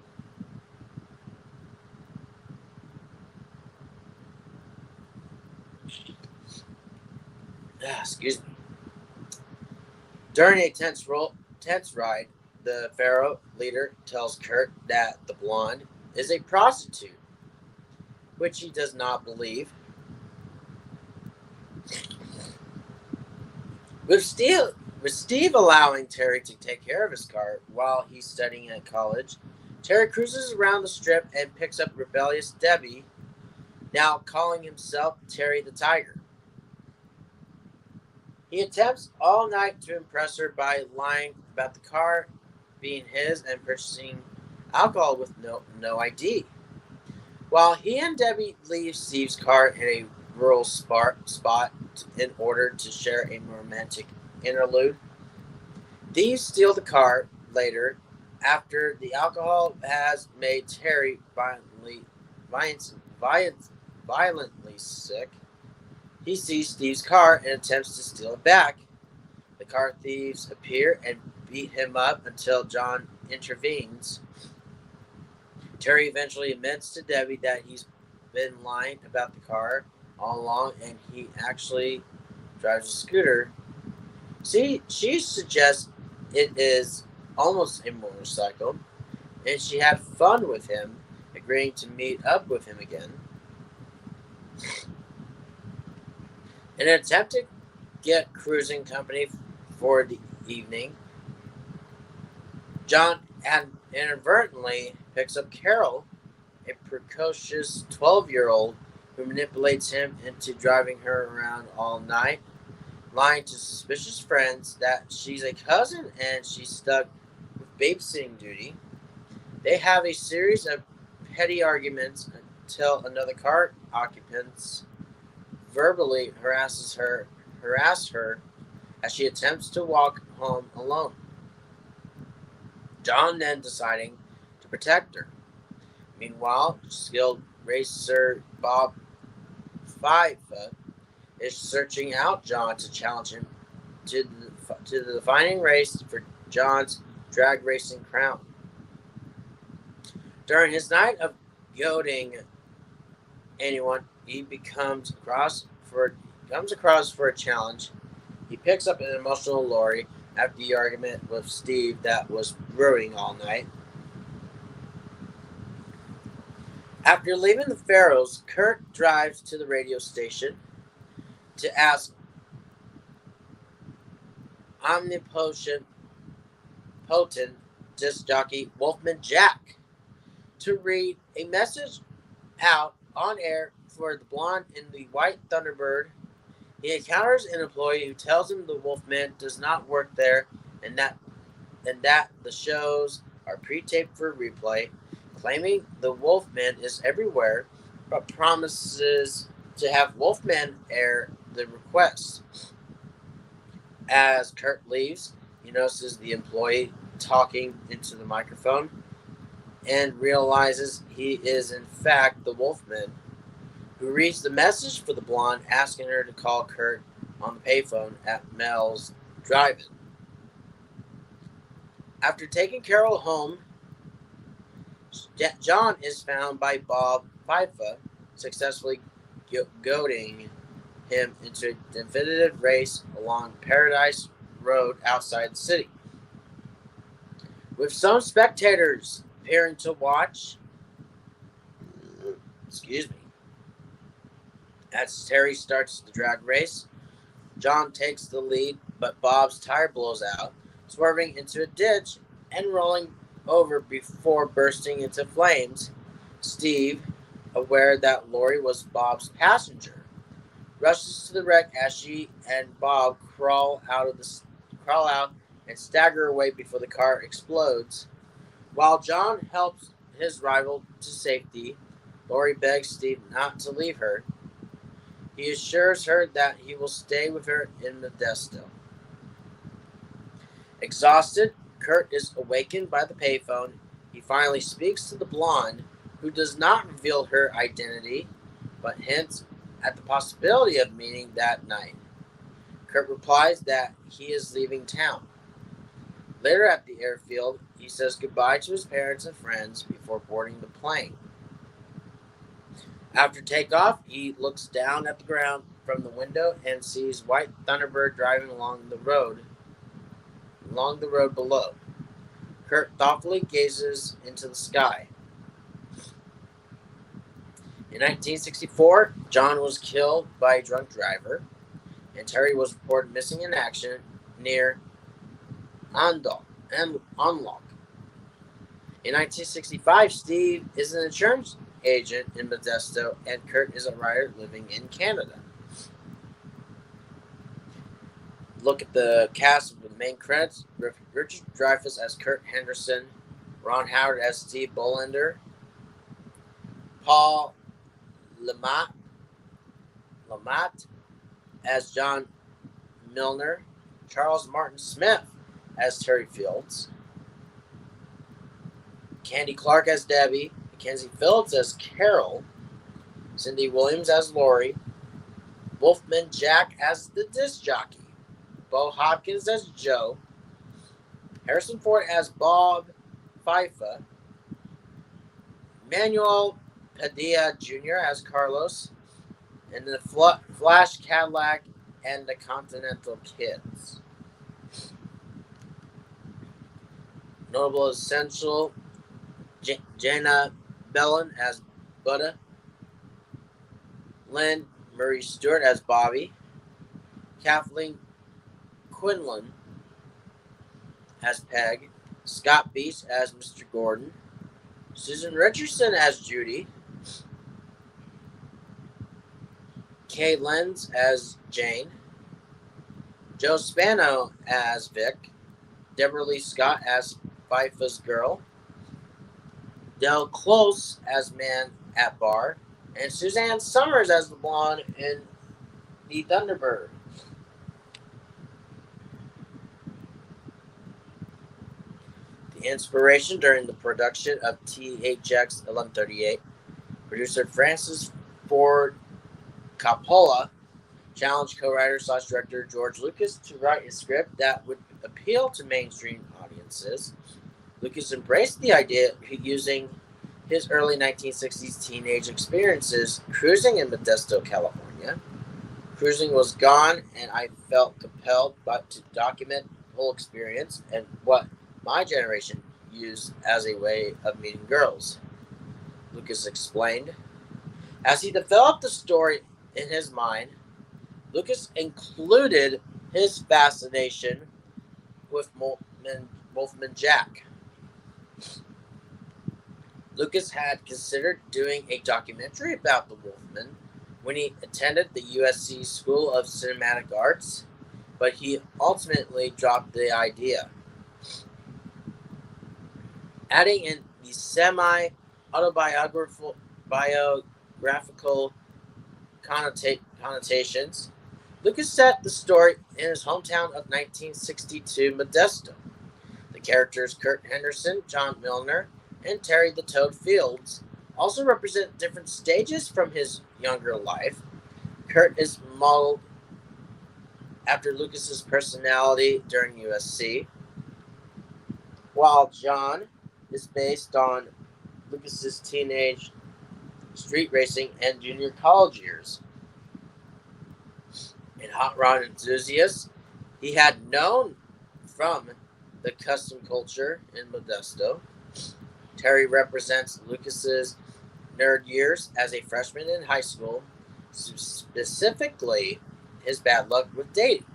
Excuse me. During a tense ride, the Pharaoh leader tells Kurt that the blonde is a prostitute, which he does not believe. With Steve allowing Terry to take care of his car while he's studying at college, Terry cruises around the strip and picks up rebellious Debbie, now calling himself Terry the Tiger. He attempts all night to impress her by lying about the car being his and purchasing alcohol with no ID. While he and Debbie leave Steve's car in a rural spot in order to share a romantic interlude, thieves steal the car later after the alcohol has made Terry violently sick. He sees Steve's car and attempts to steal it back. The car thieves appear and beat him up until John intervenes. Terry eventually admits to Debbie that he's been lying about the car all along and he actually drives a scooter. She suggests it is almost a motorcycle, and she had fun with him, agreeing to meet up with him again. In an attempt to get cruising company for the evening, John inadvertently picks up Carol, a precocious 12-year-old who manipulates him into driving her around all night, lying to suspicious friends that she's a cousin and she's stuck with babysitting duty. They have a series of petty arguments until another car occupant verbally harass her as she attempts to walk home alone. John then deciding to protect her. Meanwhile, skilled racer Bob Fifa is searching out John to challenge him to the defining race for John's drag racing crown. During his night of goading anyone he comes across for a challenge, he picks up an emotional Lori after the argument with Steve that was brewing all night. After leaving the Pharaohs, Kurt drives to the radio station to ask omnipotent disc jockey Wolfman Jack to read a message out on air for the blonde in the white Thunderbird. He encounters an employee who tells him the Wolfman does not work there and that the shows are pre-taped for replay, claiming the Wolfman is everywhere, but promises to have Wolfman air the request. As Kurt leaves, he notices the employee talking into the microphone and realizes he is in fact the Wolfman, who reads the message for the blonde asking her to call Kurt on the payphone at Mel's Drive-In. After taking Carol home, John is found by Bob Fifa, successfully goading him into a definitive race along Paradise Road outside the city. With some spectators appearing to watch, as Terry starts the drag race, John takes the lead, but Bob's tire blows out, swerving into a ditch and rolling over before bursting into flames. Steve, aware that Lori was Bob's passenger, rushes to the wreck as she and Bob crawl out and stagger away before the car explodes. While John helps his rival to safety, Lori begs Steve not to leave her. He assures her that he will stay with her in Modesto. Exhausted, Kurt is awakened by the payphone. He finally speaks to the blonde, who does not reveal her identity, but hints at the possibility of meeting that night. Kurt replies that he is leaving town. Later at the airfield, he says goodbye to his parents and friends before boarding the plane. After takeoff, he looks down at the ground from the window and sees White Thunderbird driving along the road below. Kurt thoughtfully gazes into the sky. In 1964, John was killed by a drunk driver, and Terry was reported missing in action near Unlock. In 1965, Steve is an insurance agent in Modesto, and Kurt is a writer living in Canada. Look at the cast of the main credits. Richard Dreyfuss as Kurt Henderson, Ron Howard as Steve Bolender, Paul Lamont as John Milner, Charles Martin Smith as Terry Fields, Candy Clark as Debbie, Mackenzie Phillips as Carol, Cindy Williams as Lori, Wolfman Jack as the disc jockey, Bo Hopkins as Joe, Harrison Ford as Bob Fifa, Manuel Padilla Jr. as Carlos, and the Flash Cadillac and the Continental Kids. Notable essential: Jana Bellin as Buddha, Lynn Murray Stewart as Bobby, Kathleen Quinlan as Peg, Scott Beast as Mr. Gordon, Susan Richardson as Judy, Kay Lenz as Jane, Joe Spano as Vic, Deborah Lee Scott as Fifa's girl, Del Close as Man at Bar, and Suzanne Summers as the blonde in The Thunderbird. The inspiration during the production of THX 1138, producer Francis Ford Coppola challenged co-writer/director George Lucas to write a script that would appeal to mainstream audiences. Lucas embraced the idea, using his early 1960s teenage experiences cruising in Modesto, California. Cruising was gone, and I felt compelled to document the whole experience and what my generation used as a way of meeting girls, Lucas explained. As he developed the story in his mind, Lucas included his fascination with Wolfman Jack. Lucas had considered doing a documentary about the Wolfman when he attended the USC School of Cinematic Arts, but he ultimately dropped the idea. Adding in the semi-autobiographical connotations, Lucas set the story in his hometown of 1962 Modesto. The characters Kurt Henderson, John Milner, and Terry the Toad Fields also represent different stages from his younger life. Kurt is modeled after Lucas's personality during USC, while John is based on Lucas's teenage street racing and junior college years. A hot rod enthusiast, he had known from the custom culture in Modesto. Terry represents Lucas's nerd years as a freshman in high school, specifically his bad luck with dating.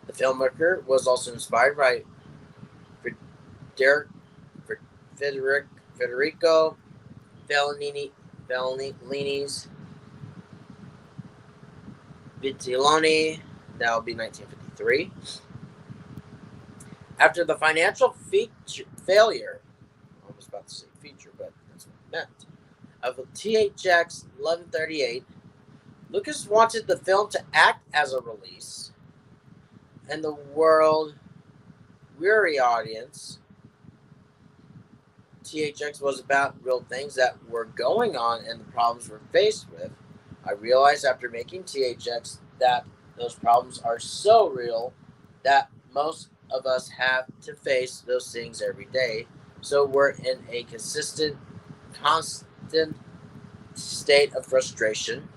The filmmaker was also inspired by Federico Fellini's Vitelloni. That will be 1953. After the financial failure, I was about to say feature, but that's what I meant, of THX 1138, Lucas wanted the film to act as a release, and the world-weary audience. THX was about real things that were going on and the problems we're faced with. I realized after making THX that those problems are so real that most of us have to face those things every day. So we're in a constant state of frustration.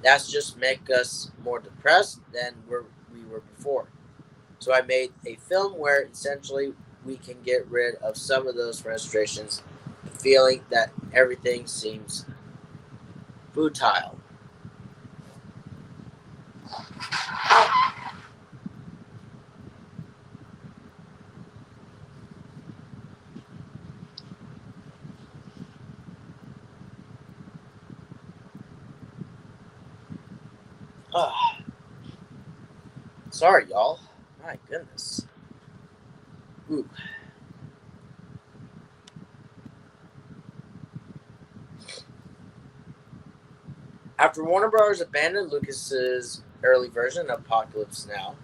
That's just make us more depressed than we were before. So I made a film where essentially we can get rid of some of those frustrations, feeling that everything seems futile. Sorry, y'all. My goodness. Ooh. After Warner Bros. Abandoned Lucas's early version of Apocalypse Now,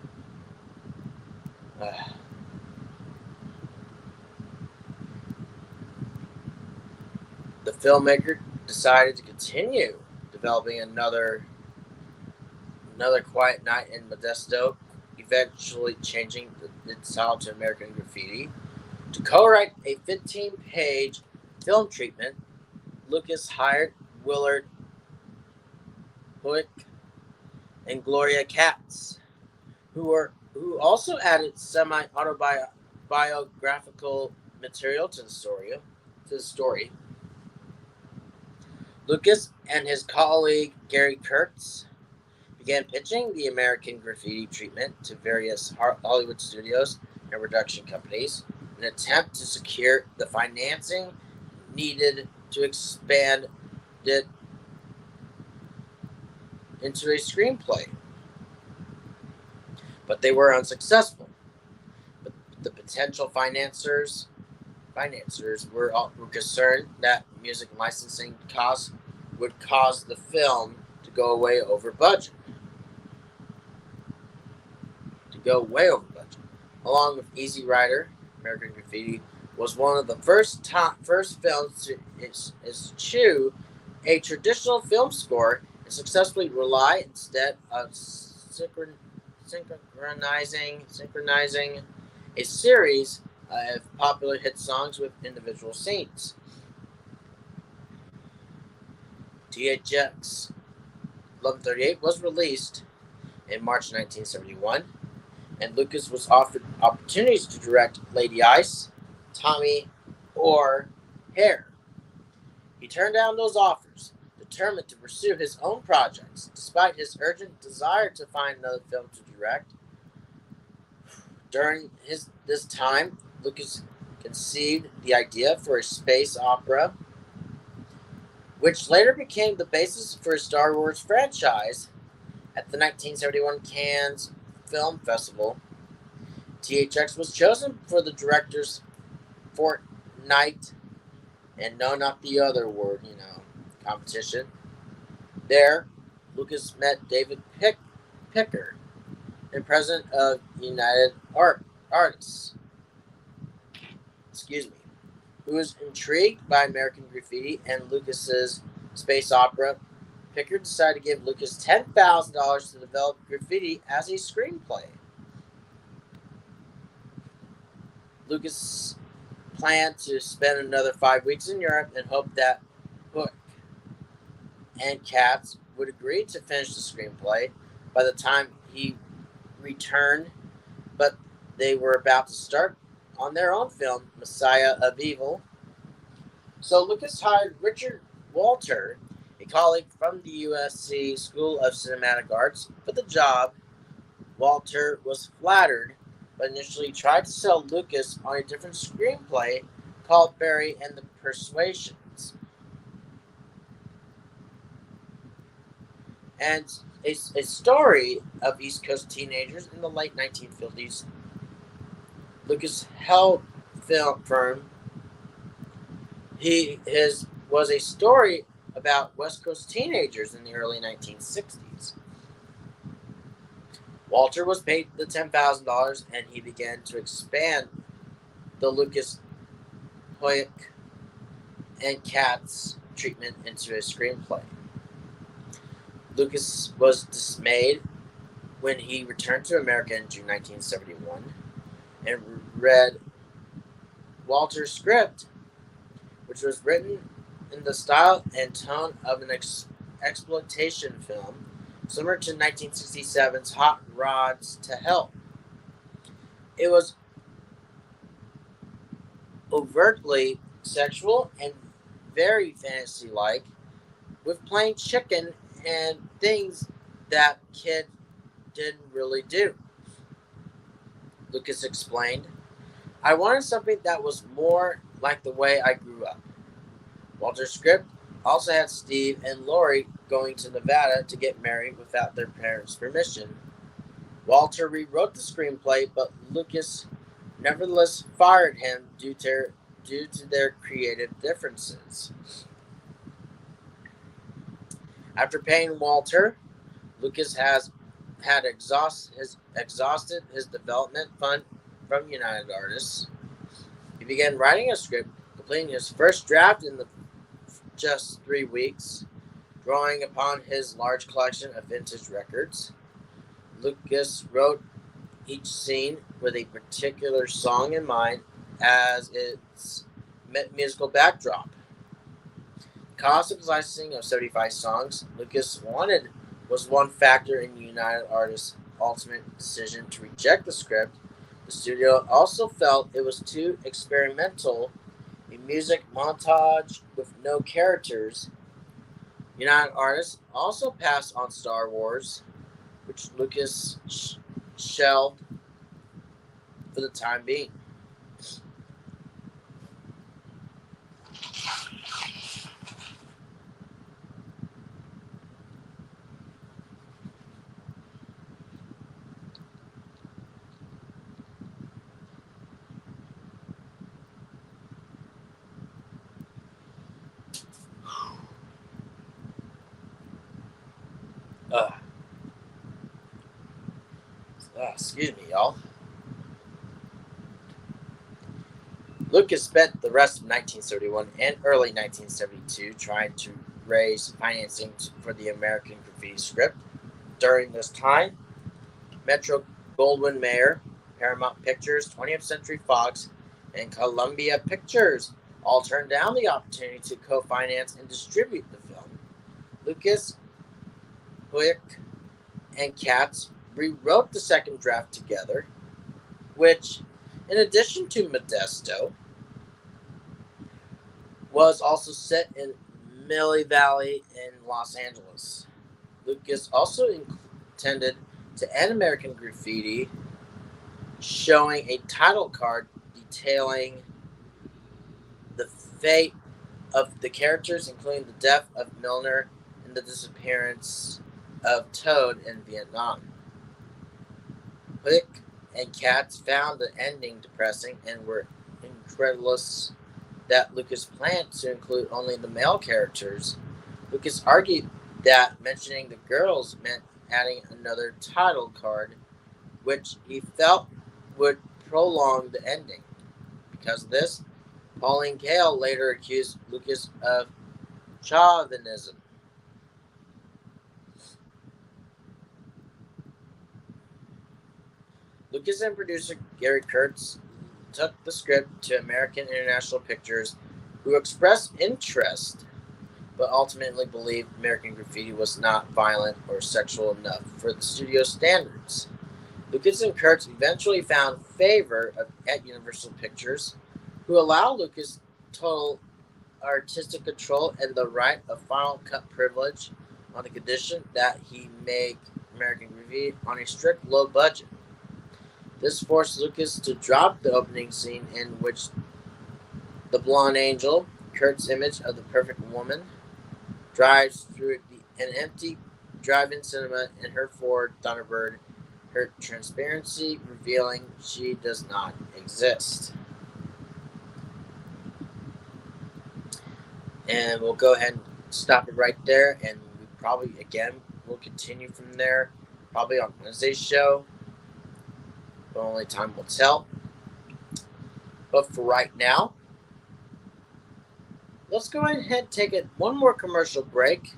the filmmaker decided to continue developing another Quiet Night in Modesto, eventually changing its title to American Graffiti. To co-write a 15-page film treatment, Lucas hired Willard Huyck and Gloria Katz, who also added semi-autobiographical material to the story. Lucas and his colleague Gary Kurtz began pitching the American Graffiti treatment to various Hollywood studios and production companies in an attempt to secure the financing needed to expand it into a screenplay. But they were unsuccessful. But the potential financiers were concerned that music licensing costs would cause the film to go way over budget. Along with Easy Rider, American Graffiti was one of the first films to eschew a traditional film score and successfully rely instead of synchronizing a series of popular hit songs with individual scenes. THX 1138 was released in March 1971, and Lucas was offered opportunities to direct Lady Ice, Tommy, or Hair. He turned down those offers, determined to pursue his own projects, despite his urgent desire to find another film to direct. During this time, Lucas conceived the idea for a space opera, which later became the basis for a Star Wars franchise. At the 1971 Cannes Film Festival, THX was chosen for the director's fortnight, and no, not the other word, competition. There, Lucas met David Picker, the president of United Artists, who was intrigued by American Graffiti and Lucas's space opera. Picker decided to give Lucas $10,000 to develop Graffiti as a screenplay. Lucas planned to spend another 5 weeks in Europe and hoped that Hook and Katz would agree to finish the screenplay by the time he returned, but they were about to start on their own film, Messiah of Evil. So Lucas hired Richard Walter, a colleague from the USC School of Cinematic Arts, for the job. Walter was flattered, but initially tried to sell Lucas on a different screenplay called Barry and the Persuasions. And a story of East Coast teenagers in the late 1950s. Lucas held film firm. His was a story about West Coast teenagers in the early 1960s. Walter was paid the $10,000, and he began to expand the Lucas, Hoyok, and Katz treatment into a screenplay. Lucas was dismayed when he returned to America in June 1971 and read Walter's script, which was written in the style and tone of an exploitation film, similar to 1967's Hot Rods to Hell. It was overtly sexual and very fantasy-like, with playing chicken and things that kid didn't really do. Lucas explained, "I wanted something that was more like the way I grew up." Walter's script also had Steve and Lori going to Nevada to get married without their parents' permission. Walter rewrote the screenplay, but Lucas nevertheless fired him due to their creative differences. After paying Walter, Lucas had exhausted his development fund from United Artists. He began writing a script, completing his first draft in just 3 weeks, drawing upon his large collection of vintage records. Lucas wrote each scene with a particular song in mind as its musical backdrop. The cost of licensing of 75 songs Lucas wanted was one factor in United Artists' ultimate decision to reject the script. The studio also felt it was too experimental, a music montage with no characters. United Artists also passed on Star Wars, which Lucas shelved for the time being. Excuse me, y'all. Lucas spent the rest of 1971 and early 1972 trying to raise financing for the American Graffiti script. During this time, Metro-Goldwyn-Mayer, Paramount Pictures, 20th Century Fox, and Columbia Pictures all turned down the opportunity to co-finance and distribute the film. Lucas, Hoyok, and Katz rewrote the second draft together, which, in addition to Modesto, was also set in Millie Valley in Los Angeles. Lucas also intended to end American Graffiti, showing a title card detailing the fate of the characters, including the death of Milner and the disappearance of Toad in Vietnam. Hoyok and Katz found the ending depressing and were incredulous that Lucas planned to include only the male characters. Lucas argued that mentioning the girls meant adding another title card, which he felt would prolong the ending. Because of this, Pauline Kael later accused Lucas of chauvinism. Lucas and producer Gary Kurtz took the script to American International Pictures, who expressed interest but ultimately believed American Graffiti was not violent or sexual enough for the studio standards. Lucas and Kurtz eventually found favor at Universal Pictures, who allowed Lucas total artistic control and the right of final cut privilege on the condition that he make American Graffiti on a strict low budget. This forced Lucas to drop the opening scene in which the blonde angel, Kurt's image of the perfect woman, drives through an empty drive-in cinema in her Ford Thunderbird, her transparency revealing she does not exist. And we'll go ahead and stop it right there, and we probably, again, will continue from there, probably on Wednesday's show, but only time will tell. But for right now, let's go ahead and take one more commercial break.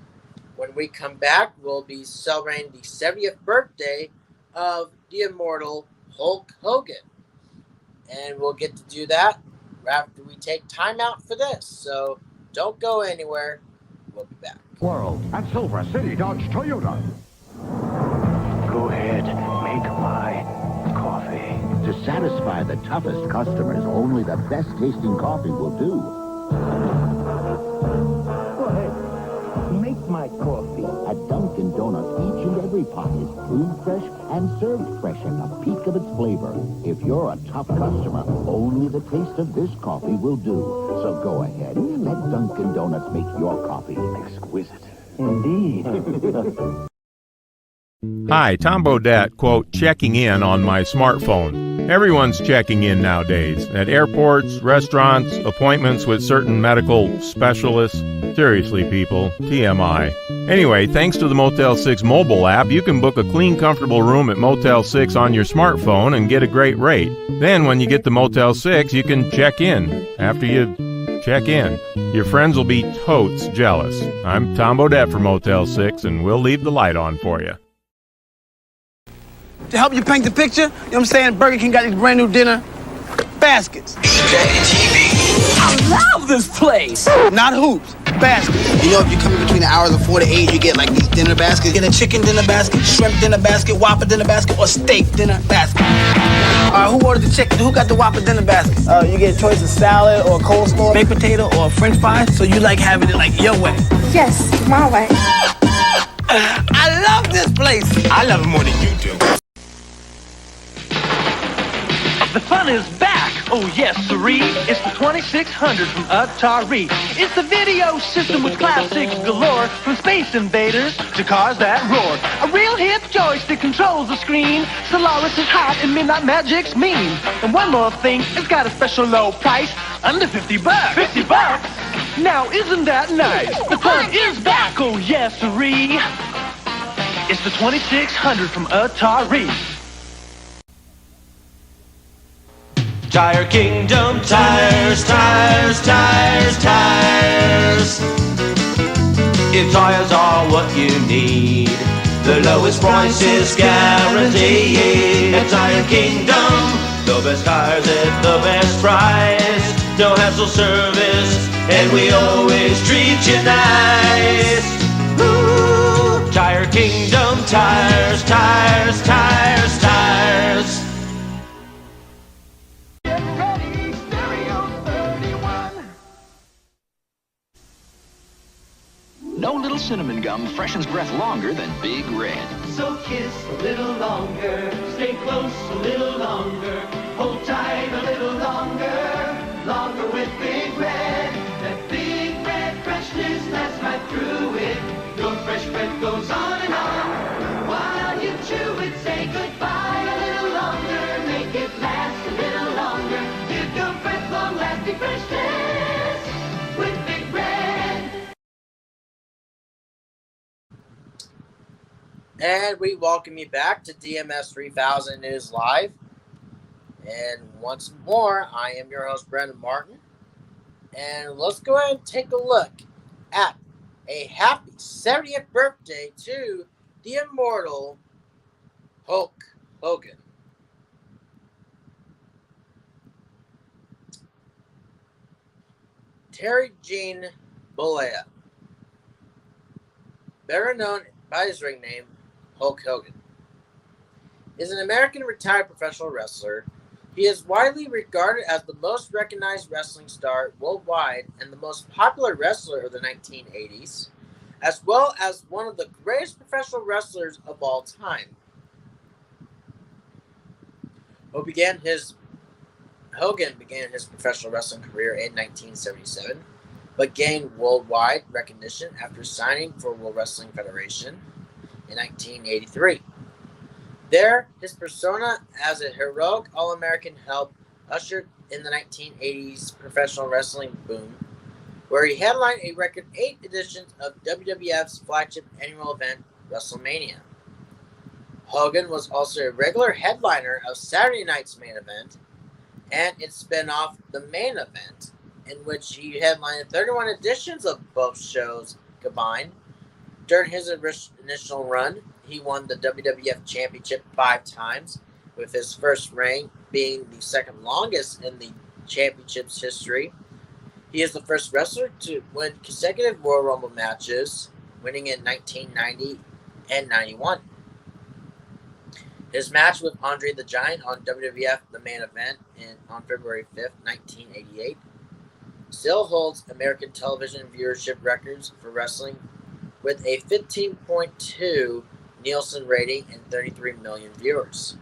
When we come back, we'll be celebrating the 70th birthday of the immortal Hulk Hogan. And we'll get to do that after we take time out for this. So don't go anywhere. We'll be back. World at Silver City Dodge Toyota. Go ahead, make my coffee. To satisfy the toughest customers, only the best tasting coffee will do. Go ahead, make my coffee. At Dunkin' Donuts, each and every pot is brewed fresh and served fresh at the peak of its flavor. If you're a tough customer, only the taste of this coffee will do. So go ahead, let Dunkin' Donuts make your coffee exquisite. Indeed. Hi, Tom Bodette, quote, checking in on my smartphone. Everyone's checking in nowadays, at airports, restaurants, appointments with certain medical specialists. Seriously, people, TMI. Anyway, thanks to the Motel 6 mobile app, you can book a clean, comfortable room at Motel 6 on your smartphone and get a great rate. Then, when you get to Motel 6, you can check in. After you check in, your friends will be totes jealous. I'm Tom Bodette for Motel 6, and we'll leave the light on for you. To help you paint the picture, you know what I'm saying? Burger King got these brand new dinner baskets. I love this place. Not hoops, baskets. You know, if you come in between the hours of 4 to 8, you get like these dinner baskets. Get a chicken dinner basket, shrimp dinner basket, Whopper dinner basket, or steak dinner basket. All right, who ordered the chicken? Who got the Whopper dinner basket? You get a choice of salad or coleslaw, baked potato or French fries. So you like having it like your way. Yes, my way. I love this place. I love it more than you do. The fun is back, oh yes siree. It's the 2600 from Atari. It's the video system with classics galore, from Space Invaders to cars that roar. A real hip joystick controls the screen. Solaris is hot and Midnight Magic's mean. And one more thing, it's got a special low price, under $50. $50? Now isn't that nice? The fun is back, oh yes siree. It's the 2600 from Atari. Tire Kingdom, tires, tires, tires, tires. If tires are what you need, the lowest price is guaranteed. At Tire Kingdom, the best tires at the best price. No hassle service, and we always treat you nice. Ooh, Tire Kingdom, tires, tires, tires, tires. No little cinnamon gum freshens breath longer than Big Red. So kiss a little longer, stay close a little longer, hold tight a little longer, longer with Big Red. That Big Red freshness lasts right through it. Your fresh breath goes on and on. While you chew it, say goodbye a little longer, make it last a little longer. Give your breath long-lasting freshness with Big Red. And we welcome you back to DMS 3000 News Live. And once more, I am your host, Brendan Martin. And let's go ahead and take a look at a happy 70th birthday to the immortal Hulk Hogan. Terry Gene Bollea, better known by his ring name, Hulk Hogan, is an American retired professional wrestler. He is widely regarded as the most recognized wrestling star worldwide and the most popular wrestler of the 1980s, as well as one of the greatest professional wrestlers of all time. Hogan began his professional wrestling career in 1977, but gained worldwide recognition after signing for World Wrestling Federation in 1983. There, his persona as a heroic All-American helped usher in the 1980s professional wrestling boom, where he headlined a record 8 editions of WWF's flagship annual event, WrestleMania. Hogan was also a regular headliner of Saturday night's Main Event and its spin-off, The Main Event, in which he headlined 31 editions of both shows combined. During his initial run, he won the WWF Championship 5 times, with his first reign being the second longest in the championship's history. He is the first wrestler to win consecutive Royal Rumble matches, winning in 1990 and 91. His match with Andre the Giant on WWF The Main Event on February 5th, 1988, still holds American television viewership records for wrestling with a 15.2 Nielsen rating and 33 million viewers.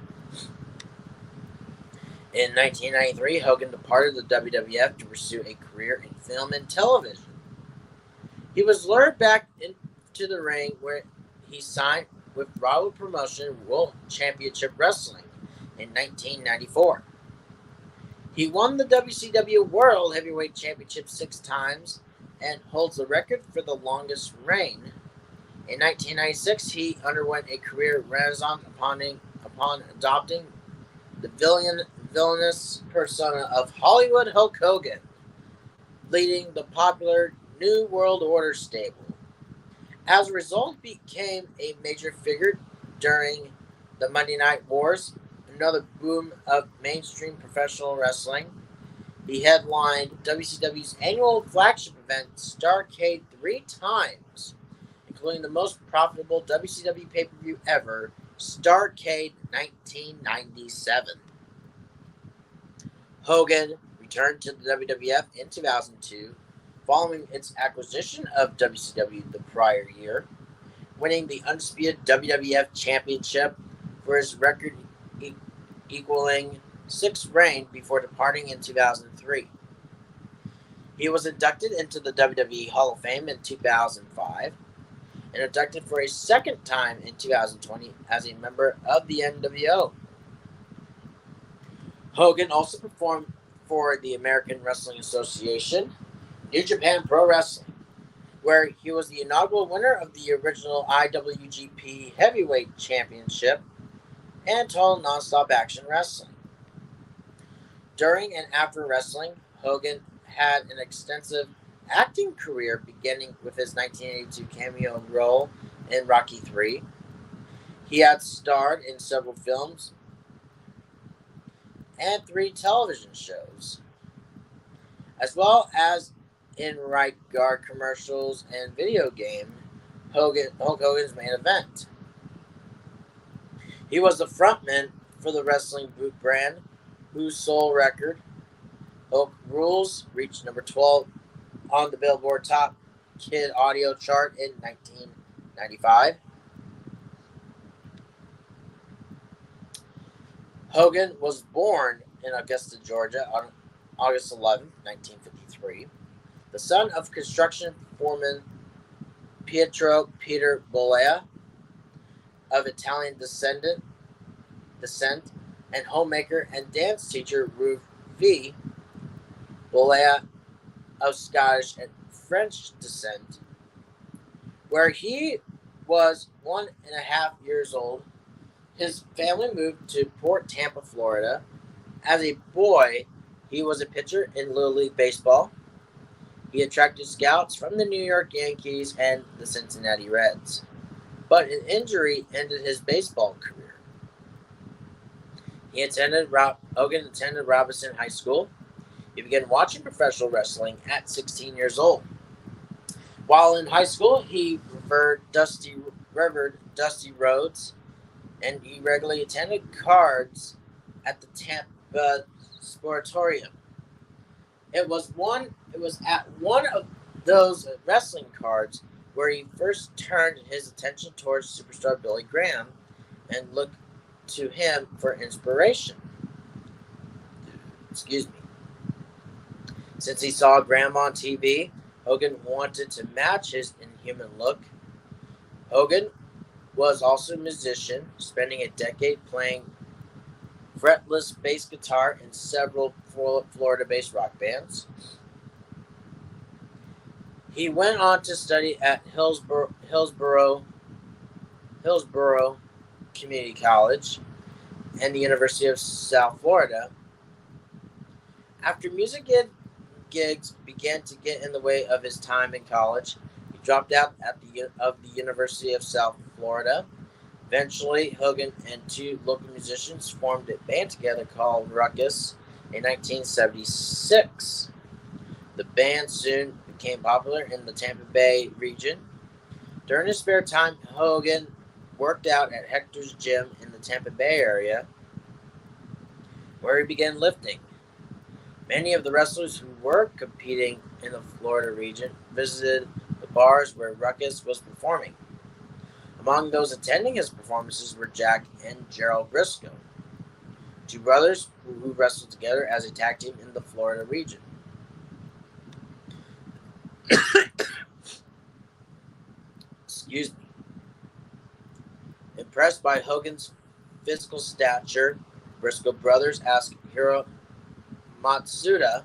In 1993, Hogan departed the WWF to pursue a career in film and television. He was lured back into the ring where he signed with Bravo Promotion World Championship Wrestling in 1994. He won the WCW World Heavyweight Championship 6 times and holds the record for the longest reign. In 1996, he underwent a career renaissance upon adopting the villainous persona of Hollywood Hulk Hogan, leading the popular New World Order stable. As a result, he became a major figure during the Monday Night Wars, another boom of mainstream professional wrestling. He headlined WCW's annual flagship event, Starrcade, 3 times, including the most profitable WCW pay-per-view ever, Starrcade 1997. Hogan returned to the WWF in 2002, following its acquisition of WCW the prior year, winning the undisputed WWF Championship for his record equaling 6th reign before departing in 2003. He was inducted into the WWE Hall of Fame in 2005 and inducted for a second time in 2020 as a member of the NWO. Hogan also performed for the American Wrestling Association, New Japan Pro Wrestling, where he was the inaugural winner of the original IWGP Heavyweight Championship and Total Nonstop Action Wrestling. During and after wrestling, Hogan had an extensive acting career beginning with his 1982 cameo role in Rocky III. He had starred in several films and 3 television shows, as well as in Right Guard commercials and video game Hulk Hogan's Main Event. He was the frontman for the wrestling boot brand, whose sole record, Hulk Rules, reached number 12 on the Billboard Top Kid Audio chart in 1995. Hogan was born in Augusta, Georgia on August 11, 1953, the son of construction foreman Pietro Peter Bollea, of Italian descent, and homemaker and dance teacher Ruth V. Bollea, of Scottish and French descent. Where he was 1.5 years old, his family moved to Port Tampa, Florida. As a boy, he was a pitcher in Little League Baseball. He attracted scouts from the New York Yankees and the Cincinnati Reds, but an injury ended his baseball career. Hogan attended Robinson High School. He began watching professional wrestling at 16 years old. While in high school, he revered Dusty Rhodes, and he regularly attended cards at the Tampa Sportatorium. It was at one of those wrestling cards where he first turned his attention towards superstar Billy Graham and looked to him for inspiration. Excuse me. Since he saw Graham on TV, Hogan wanted to match his inhuman look. Hogan was also a musician, spending a decade playing fretless bass guitar in several Florida-based rock bands. He went on to study at Hillsborough Community College and the University of South Florida. After music gigs began to get in the way of his time in college, he dropped out of the University of South Florida. Eventually, Hogan and two local musicians formed a band together called Ruckus in 1976. The band soon became popular in the Tampa Bay region. During his spare time, Hogan worked out at Hector's Gym in the Tampa Bay area, where he began lifting. Many of the wrestlers who were competing in the Florida region visited the bars where Ruckus was performing. Among those attending his performances were Jack and Gerald Briscoe, two brothers who wrestled together as a tag team in the Florida region. Excuse me. Impressed by Hogan's physical stature, Briscoe brothers asked Hiro Matsuda,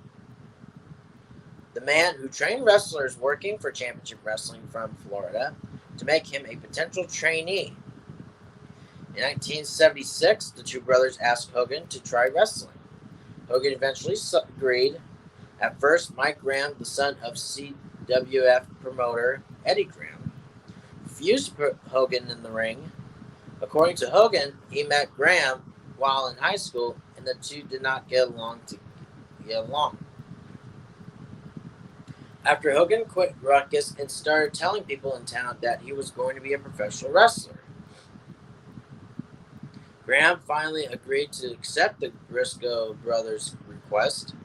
the man who trained wrestlers working for Championship Wrestling from Florida, to make him a potential trainee. In 1976, the two brothers asked Hogan to try wrestling. Hogan eventually agreed. At first, Mike Graham, the son of CWF promoter Eddie Graham, refused to put Hogan in the ring. According to Hogan, he met Graham while in high school, and the two did not get along. After Hogan quit Ruckus and started telling people in town that he was going to be a professional wrestler, Graham finally agreed to accept the Briscoe brothers' request.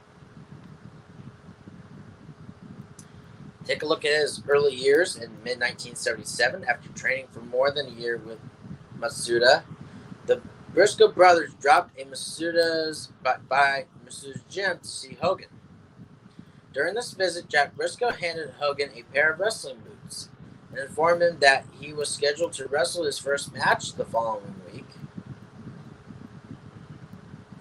Take a look at his early years in mid-1977. After training for more than a year with Matsuda, the Briscoe brothers dropped by Matsuda's gym to see Hogan. During this visit, Jack Briscoe handed Hogan a pair of wrestling boots and informed him that he was scheduled to wrestle his first match the following week.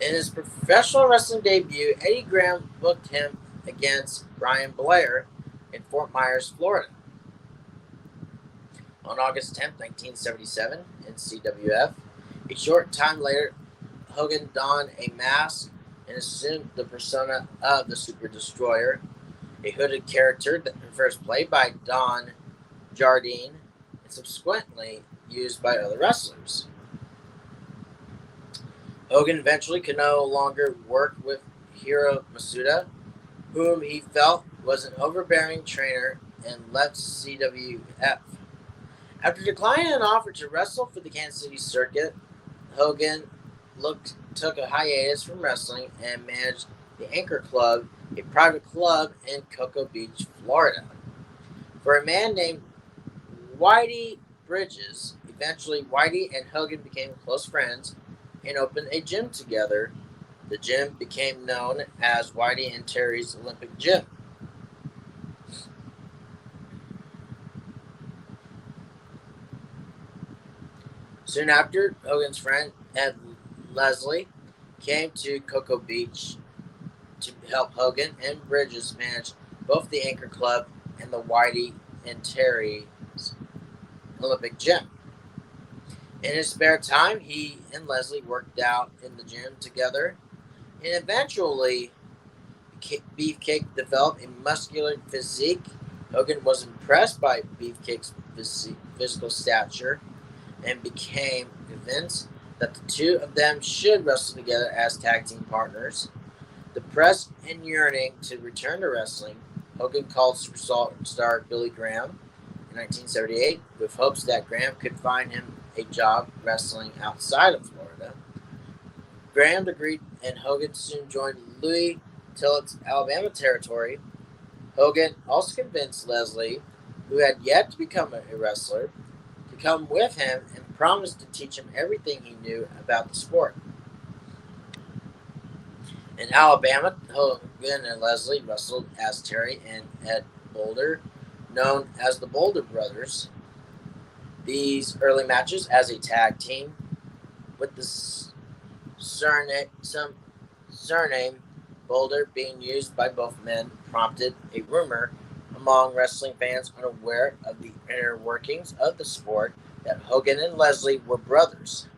In his professional wrestling debut, Eddie Graham booked him against Brian Blair in Fort Myers, Florida. On August 10, 1977, in CWF, a short time later, Hogan donned a mask and assumed the persona of the Super Destroyer, a hooded character that first played by Don Jardine and subsequently used by other wrestlers. Hogan eventually could no longer work with Hiro Matsuda, whom he felt was an overbearing trainer, and left CWF. After declining an offer to wrestle for the Kansas City circuit, Hogan took a hiatus from wrestling and managed the Anchor Club, a private club in Cocoa Beach, Florida, for a man named Whitey Bridges. Eventually, Whitey and Hogan became close friends and opened a gym together. The gym became known as Whitey and Terry's Olympic Gym. Soon after, Hogan's friend Ed Leslie came to Cocoa Beach to help Hogan and Bridges manage both the Anchor Club and the Whitey and Terry's Olympic Gym. In his spare time, he and Leslie worked out in the gym together, and eventually Beefcake developed a muscular physique. Hogan was impressed by Beefcake's physical stature and became convinced that the two of them should wrestle together as tag team partners. Depressed and yearning to return to wrestling, Hogan called superstar Billy Graham in 1978 with hopes that Graham could find him a job wrestling outside of Florida. Graham agreed, and Hogan soon joined Louis Tillett's Alabama territory. Hogan also convinced Leslie, who had yet to become a wrestler, to come with him and promised to teach him everything he knew about the sport. In Alabama, Hogan and Leslie wrestled as Terry and Ed Boulder, known as the Boulder Brothers. These early matches as a tag team, with the surname Boulder being used by both men, prompted a rumor among wrestling fans unaware of the inner workings of the sport that Hogan and Leslie were brothers,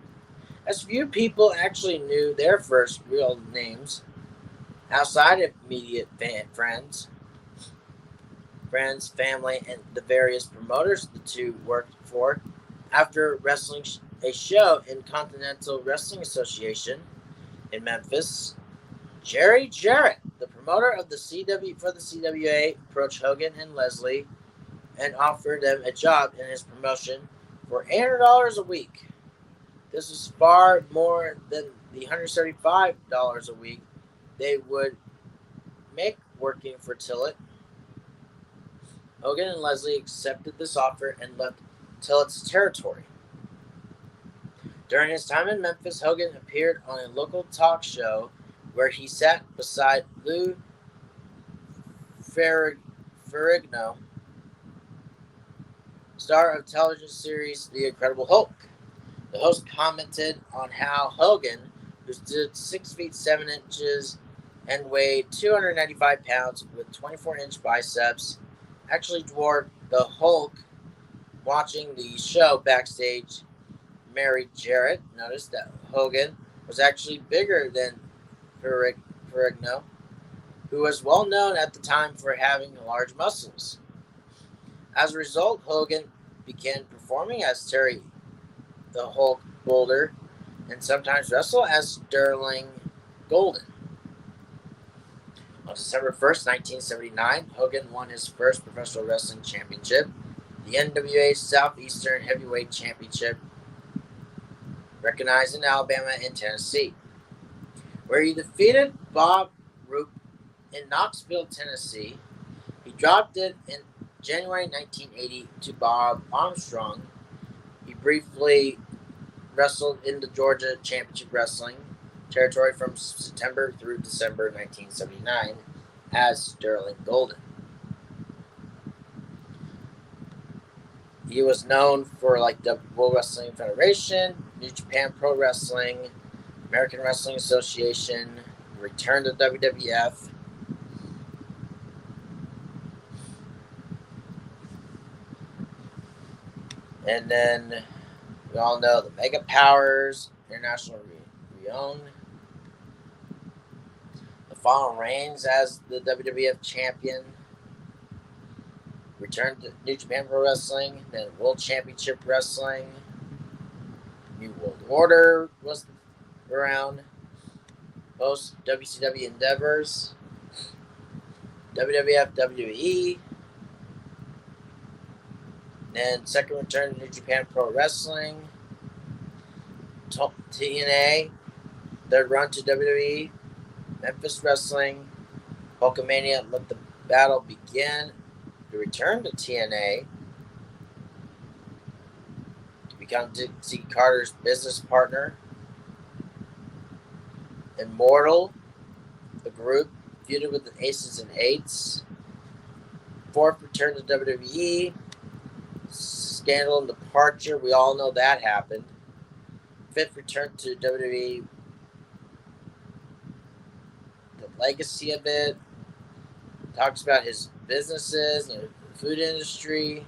as few people actually knew their first real names outside of immediate friends, family, and the various promoters the two worked for. After wrestling a show in Continental Wrestling Association in Memphis, Jerry Jarrett, the promoter of the CWA, approached Hogan and Leslie and offered them a job in his promotion for $800 a week. This was far more than the $175 a week they would make working for Tillett. Hogan and Leslie accepted this offer and left Tillett's territory. During his time in Memphis, Hogan appeared on a local talk show where he sat beside Lou Ferrigno, star of television series The Incredible Hulk. The host commented on how Hogan, who stood 6 feet 7 inches and weighed 295 pounds with 24-inch biceps, actually dwarfed the Hulk. Watching the show backstage, Mary Jarrett noticed that Hogan was actually bigger than Ferrigno, who was well known at the time for having large muscles. As a result, Hogan began performing as Terry the Hulk Boulder and sometimes wrestled as Sterling Golden. On December 1st, 1979, Hogan won his first professional wrestling championship, the NWA Southeastern Heavyweight Championship, recognized in Alabama and Tennessee, where he defeated Bob Roop in Knoxville, Tennessee. He dropped it in January 1980 to Bob Armstrong. He briefly wrestled in the Georgia Championship Wrestling territory from September through December 1979 as Sterling Golden. He was known for the World Wrestling Federation, New Japan Pro Wrestling, American Wrestling Association, returned to WWF. And then we all know the Mega Powers, International Reign. The Fallen Reigns as the WWF champion. Returned to New Japan Pro Wrestling, then World Championship Wrestling. New World Order was around. Post WCW endeavors. WWF, WWE. Then second return to New Japan Pro Wrestling. TNA. Third run to WWE. Memphis Wrestling. Hulkamania, Let the Battle Begin. To return to TNA. To become Dixie Carter's business partner. Immortal. The group feuded with the Aces and Eights. Fourth return to WWE. Scandal and departure. We all know that happened. Fifth return to WWE. The legacy of it. Talks about his businesses, the food industry,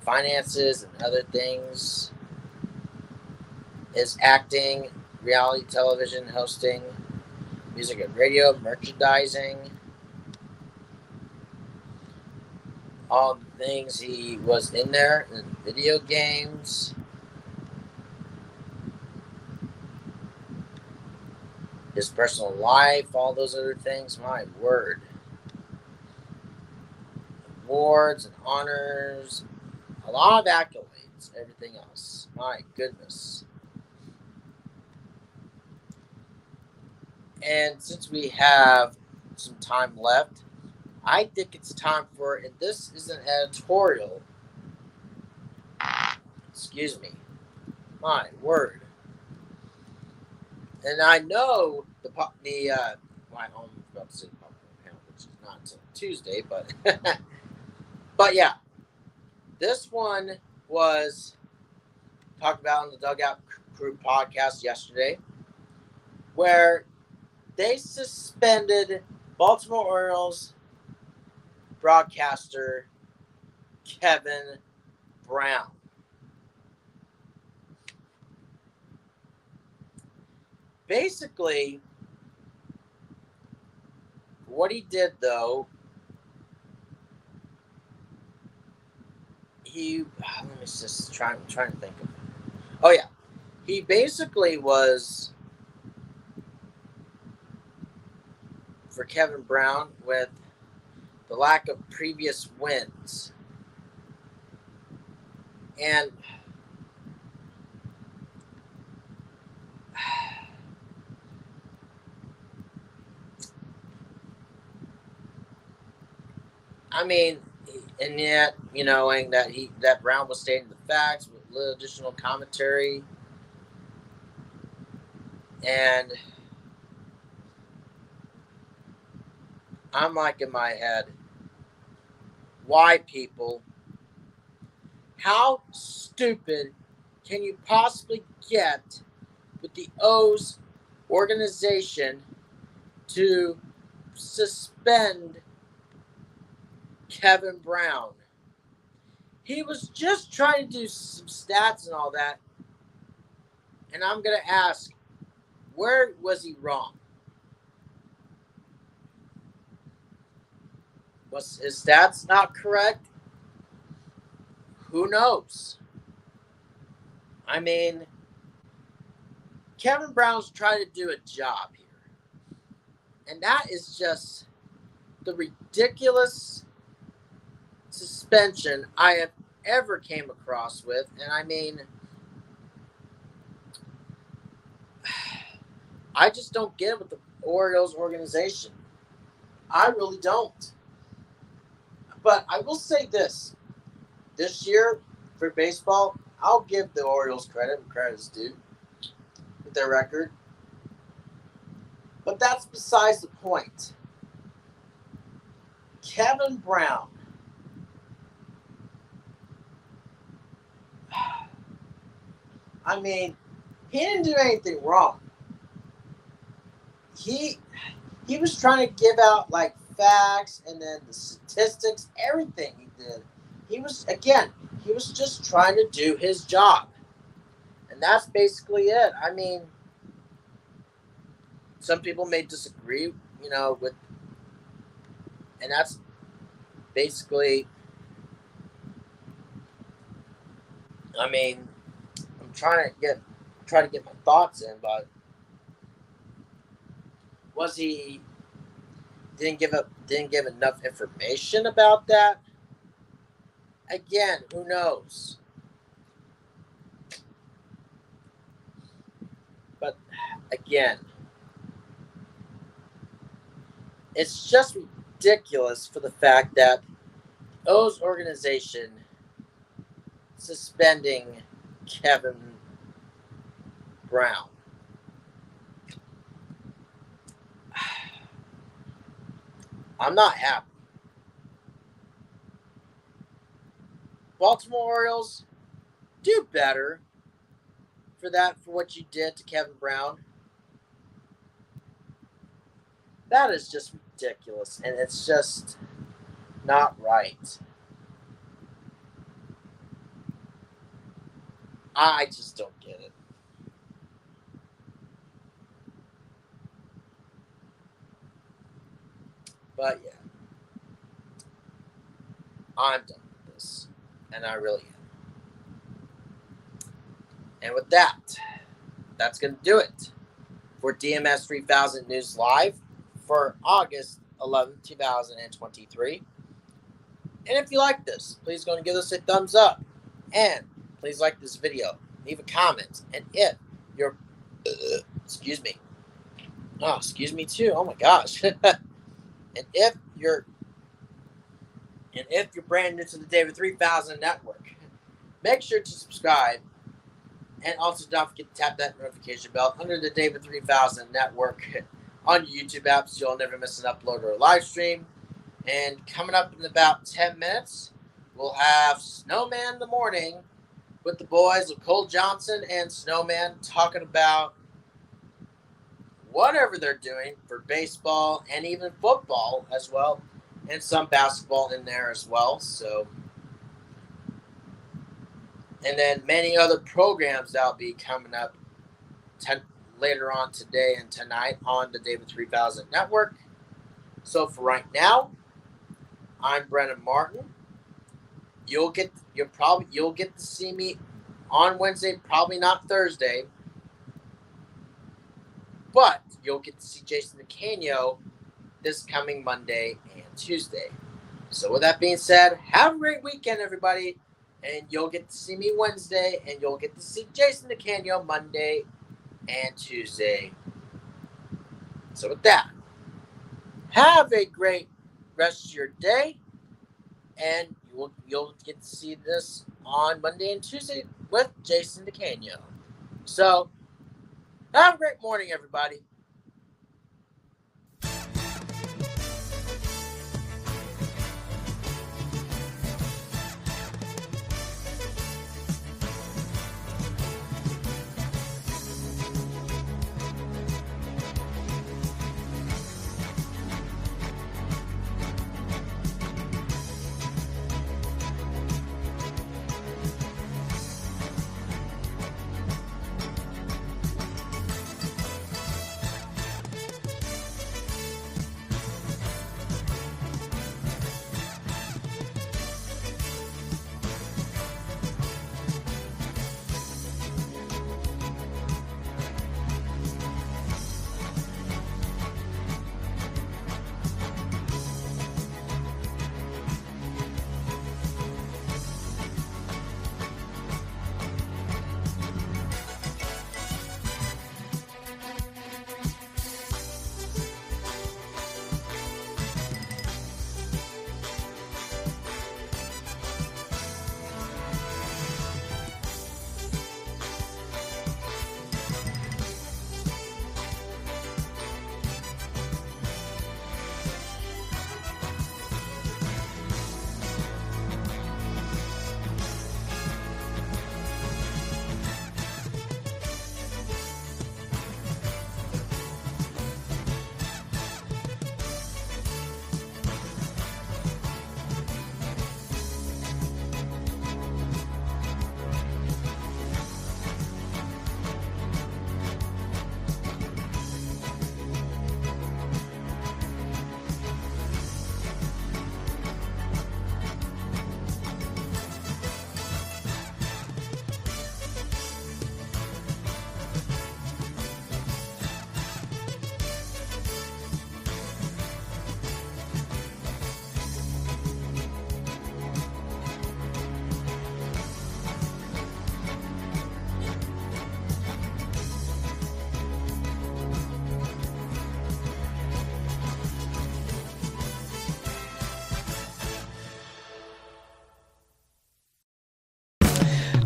finances, and other things. His acting, reality television hosting, music and radio, merchandising. All the things he was in there, in video games. his personal life, all those other things. My word. Awards and honors, a lot of accolades, everything else. My goodness. And since we have some time left, I think it's time for, and this is an editorial. Excuse me. My word. And I know well, I'm about to say the popcorn panel, which is not until Tuesday, but but yeah, this one was talked about on the Dugout Crew podcast yesterday, where they suspended Baltimore Orioles broadcaster Kevin Brown. Basically, what he did, though, let me just try to think of it. Oh, yeah. He basically was, for Kevin Brown, with the lack of previous wins. And I mean, and yet, knowing that Brown was stating the facts with a little additional commentary, and I'm like in my head, why, people? How stupid can you possibly get with the O's organization to suspend Kevin Brown? He was just trying to do some stats and all that. And I'm going to ask, where was he wrong? Was his stats not correct? Who knows? I mean, Kevin Brown's trying to do a job here. And that is just the ridiculous suspension I have ever came across with. And I mean, I just don't get it with the Orioles organization. I really don't. But I will say this. This year, for baseball, I'll give the Orioles credit when credit is due with their record. But that's besides the point. Kevin Brown. I mean, he didn't do anything wrong. He was trying to give out like facts and then the statistics, everything he did. He was just trying to do his job. And that's basically it. I mean, some people may disagree, with, and that's basically, I mean, I'm trying to get my thoughts in, but was he didn't give enough information about that? Again, who knows? But again, it's just ridiculous for the fact that O's organization suspending Kevin Brown. I'm not happy. Baltimore Orioles, do better for what you did to Kevin Brown. That is just ridiculous, and it's just not right. I just don't get it. But yeah, I'm done with this, and I really am. And with that, that's going to do it for DMS 3000 News Live for August 11, 2023. And if you like this, please go and give us a thumbs up. And please like this video. Leave a comment. And if you're... excuse me. Oh, excuse me too. Oh my gosh. And if you're brand new to the David 3000 Network, make sure to subscribe. And also don't forget to tap that notification bell under the David 3000 Network on your YouTube app so you'll never miss an upload or a live stream. And coming up in about 10 minutes, we'll have Snowman in the Morning with the boys of Cole Johnson and Snowman talking about whatever they're doing for baseball and even football as well, and some basketball in there as well. So, and then many other programs that'll be coming up later on today and tonight on the David 3000 Network. So for right now, I'm Brennan Martin. You'll get to see me on Wednesday, probably not Thursday, but you'll get to see Jason DeCanio this coming Monday and Tuesday. So with that being said, have a great weekend, everybody, and you'll get to see me Wednesday, and you'll get to see Jason DeCanio Monday and Tuesday. So with that, have a great rest of your day, and you'll get to see this on Monday and Tuesday with Jason DeCanio. So have a great morning, everybody.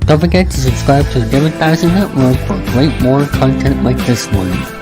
Don't forget to subscribe to the David 3000 Network for great more content like this one.